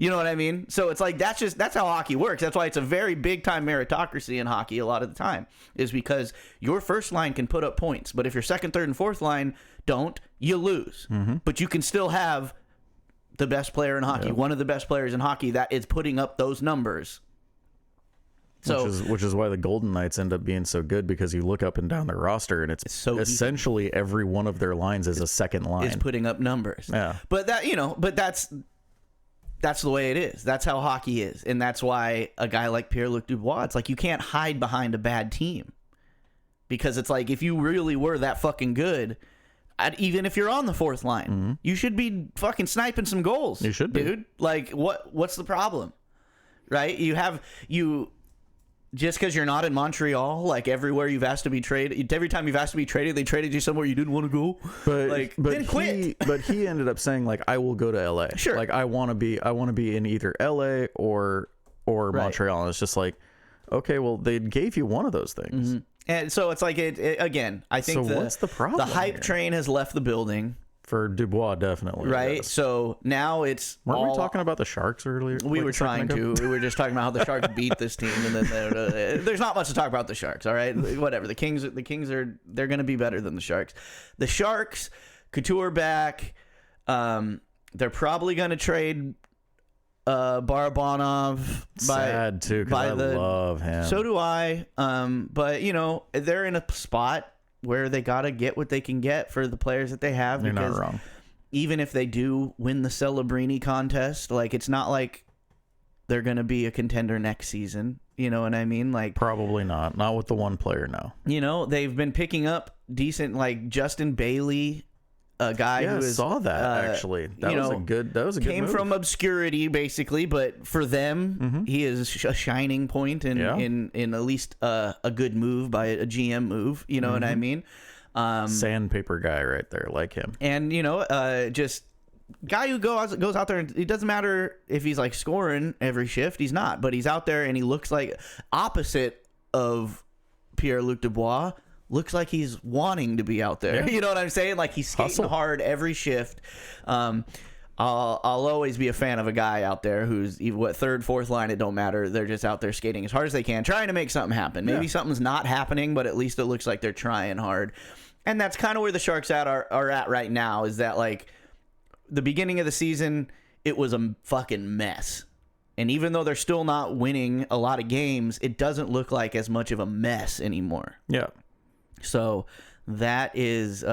You know what I mean? So it's like that's how hockey works. That's why it's a very big time meritocracy in hockey a lot of the time, is because your first line can put up points, but if your second, third, and fourth line don't, you lose. But you can still have the best player in hockey, one of the best players in hockey that is putting up those numbers. So, which is why the Golden Knights end up being so good, because you look up and down their roster and it's so essentially deep. Every one of their lines is a second line. Is putting up numbers. Yeah. But that's the way it is. That's how hockey is. And that's why a guy like Pierre-Luc Dubois, it's like you can't hide behind a bad team. Because it's like if you really were that fucking good, even if you're on the fourth line, you should be fucking sniping some goals. You should be. Dude. Like what's the problem? Right? Just because you're not in Montreal, like everywhere you've asked to be traded, every time you've asked to be traded, they traded you somewhere you didn't want to go. But then quit. But he ended up saying, like, I will go to LA. Sure. Like I want to be in either LA or Montreal. And it's just like, okay, well, they gave you one of those things. And so it's like again. I think what's the problem? The hype train has left the building. For Dubois, definitely. Right. Yes. So now we talking about the Sharks earlier? We were trying to. We were just talking about how the Sharks beat this team, and then there's not much to talk about the Sharks. All right, whatever. The Kings they're going to be better than the Sharks. The Sharks, Couture back. They're probably going to trade Barabanov. Sad too, because I love him. So do I. But they're in a spot where they got to get what they can get for the players that they have. You're not wrong. Even if they do win the Celebrini contest, like, it's not like they're going to be a contender next season. You know what I mean? Like, probably not. Not with the one player, no. They've been picking up decent, like Justin Bailey, a guy who I saw that actually. That was a good came move. From obscurity, basically, but for them, he is a shining point in at least a good move by a GM move. You know what I mean? Sandpaper guy right there, like him. And just guy who goes out there, and it doesn't matter if he's like scoring every shift. He's not, but he's out there and he looks like opposite of Pierre-Luc Dubois. Looks like he's wanting to be out there. Yeah. You know what I'm saying? Like, he's skating hard every shift. I'll always be a fan of a guy out there who's third, fourth line. It don't matter. They're just out there skating as hard as they can, trying to make something happen. Maybe something's not happening, but at least it looks like they're trying hard. And that's kind of where the Sharks are at right now. Is that, like, the beginning of the season, it was a fucking mess. And even though they're still not winning a lot of games, it doesn't look like as much of a mess anymore. Yeah. So that is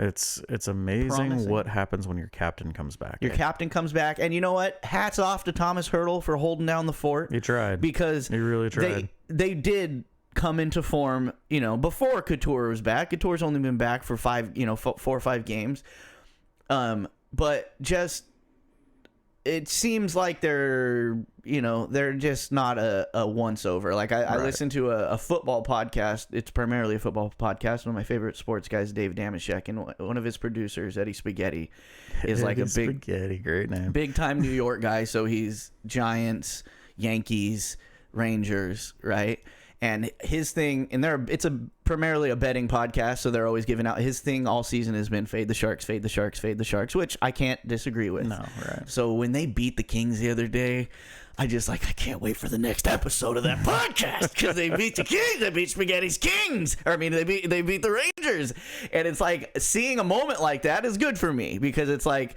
it's amazing promising. What happens when your captain comes back. Your captain comes back, and you know what? Hats off to Thomas Hertl for holding down the fort. He tried. Because he really tried. They did come into form, before Couture was back. Couture's only been back for 4 or 5 games. But just it seems like they're just not a once over. Like I listened to a football podcast. It's primarily a football podcast. One of my favorite sports guys, Dave Damashek, and one of his producers, Eddie Spaghetti, is like a big Spaghetti, great name, big time New York guy. So he's Giants, Yankees, Rangers, right? And his thing, and it's primarily a betting podcast, so they're always giving out. His thing all season has been fade the Sharks, fade the Sharks, fade the Sharks, which I can't disagree with. No, right. So when they beat the Kings the other day, I can't wait for the next episode of that podcast, because they beat the Kings, they beat Spaghetti's Kings. Or, I mean, they beat the Rangers. And it's like, seeing a moment like that is good for me, because it's like,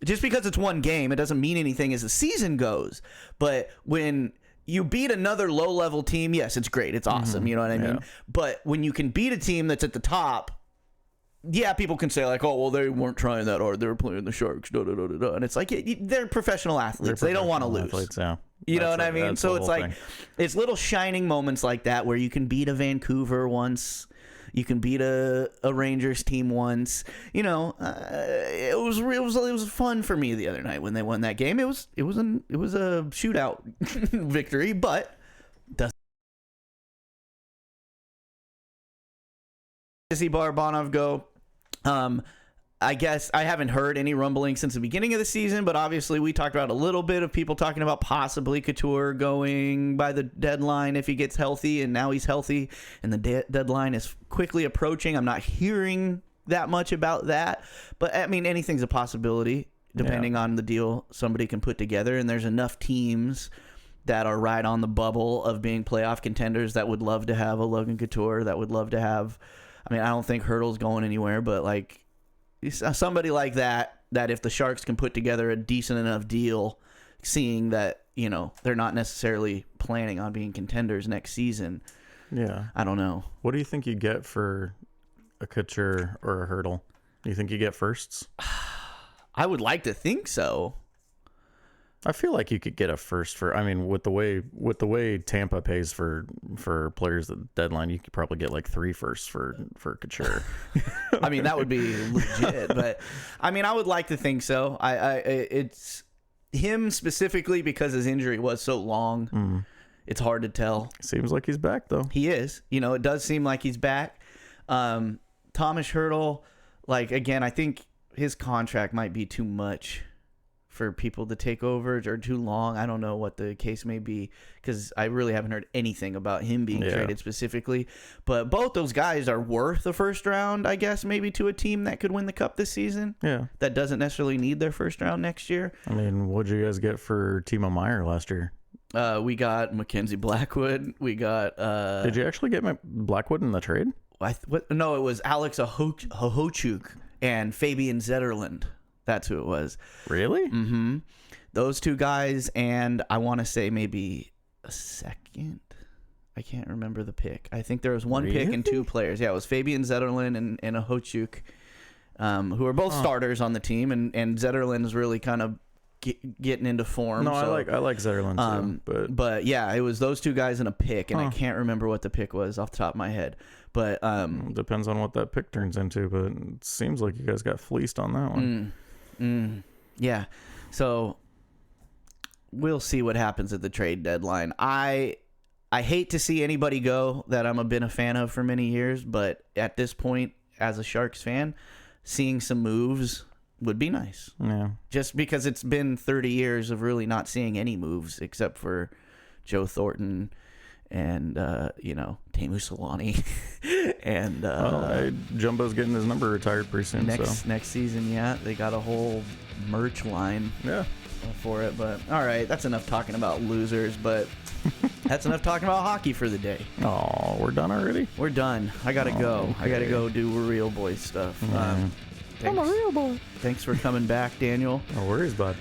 just because it's one game, it doesn't mean anything as the season goes. But when you beat another low-level team, yes, it's great. It's awesome. You know what I mean? But when you can beat a team that's at the top, yeah, people can say, like, oh, well, they weren't trying that hard. They were playing the Sharks. And it's like, they're professional athletes. They don't want to lose. Athletes, yeah. You know what I mean? So it's like, it's little shining moments like that where you can beat a Vancouver once. You can beat a Rangers team once. It was fun for me the other night when they won that game. It was a shootout victory, but doesn't see Barabanov go. I guess I haven't heard any rumbling since the beginning of the season, but obviously we talked about a little bit of people talking about possibly Couture going by the deadline if he gets healthy, and now he's healthy, and the deadline is quickly approaching. I'm not hearing that much about that, but I mean, anything's a possibility. depending on the deal somebody can put together. And there's enough teams that are right on the bubble of being playoff contenders that would love to have a Logan Couture, that would love to have, I mean, I don't think Hurdle's going anywhere, but like somebody like that if the Sharks can put together a decent enough deal, seeing that, you know, they're not necessarily planning on being contenders next season. Yeah. I don't know. What do you think you get for a Couture or a Hurdle? Do you think you get firsts? I would like to think so. I feel like you could get a first for, I mean, with the way Tampa pays for players at the deadline, you could probably get like 3 firsts for Couture. I mean, that would be legit, but I mean, I would like to think so. It's him specifically because his injury was so long. Mm-hmm. It's hard to tell. Seems like he's back though. He is. You know, it does seem like he's back. Thomas Hurdle, like, again, I think his contract might be too much for people to take over, or too long. I don't know what the case may be, because I really haven't heard anything about him being traded specifically. But both those guys are worth the first round, I guess, maybe to a team that could win the cup this season. Yeah. That doesn't necessarily need their first round next year. I mean, what'd you guys get for Timo Meier last year? We got Mackenzie Blackwood. We got... Did you actually get Blackwood in the trade? No, it was Alex Ahochuk and Fabian Zetterlund. That's who it was. Really? Mm-hmm. Those two guys, and I want to say maybe a second. I can't remember the pick. I think there was one pick and 2 players. Yeah, it was Fabian Zetterlund and Ahochuk, who are both starters on the team, and Zetterlund is really kind of getting into form. No, so, I like Zetterlund too. But yeah, it was those two guys and a pick, and I can't remember what the pick was off the top of my head. But depends on what that pick turns into, but it seems like you guys got fleeced on that one. Yeah, so we'll see what happens at the trade deadline. I hate to see anybody go that I'm been a fan of for many years, but at this point, as a Sharks fan, seeing some moves would be nice. Yeah, just because it's been 30 years of really not seeing any moves except for Joe Thornton and Teemu Selanne and Jumbo's getting his number retired pretty soon. Next season, yeah, they got a whole merch line for it. But all right, that's enough talking about losers. But that's enough talking about hockey for the day. Oh, we're done already? We're done. I gotta go. Okay. I gotta go do real boy stuff. I'm a real boy. Thanks for coming back, Daniel. No worries, bud.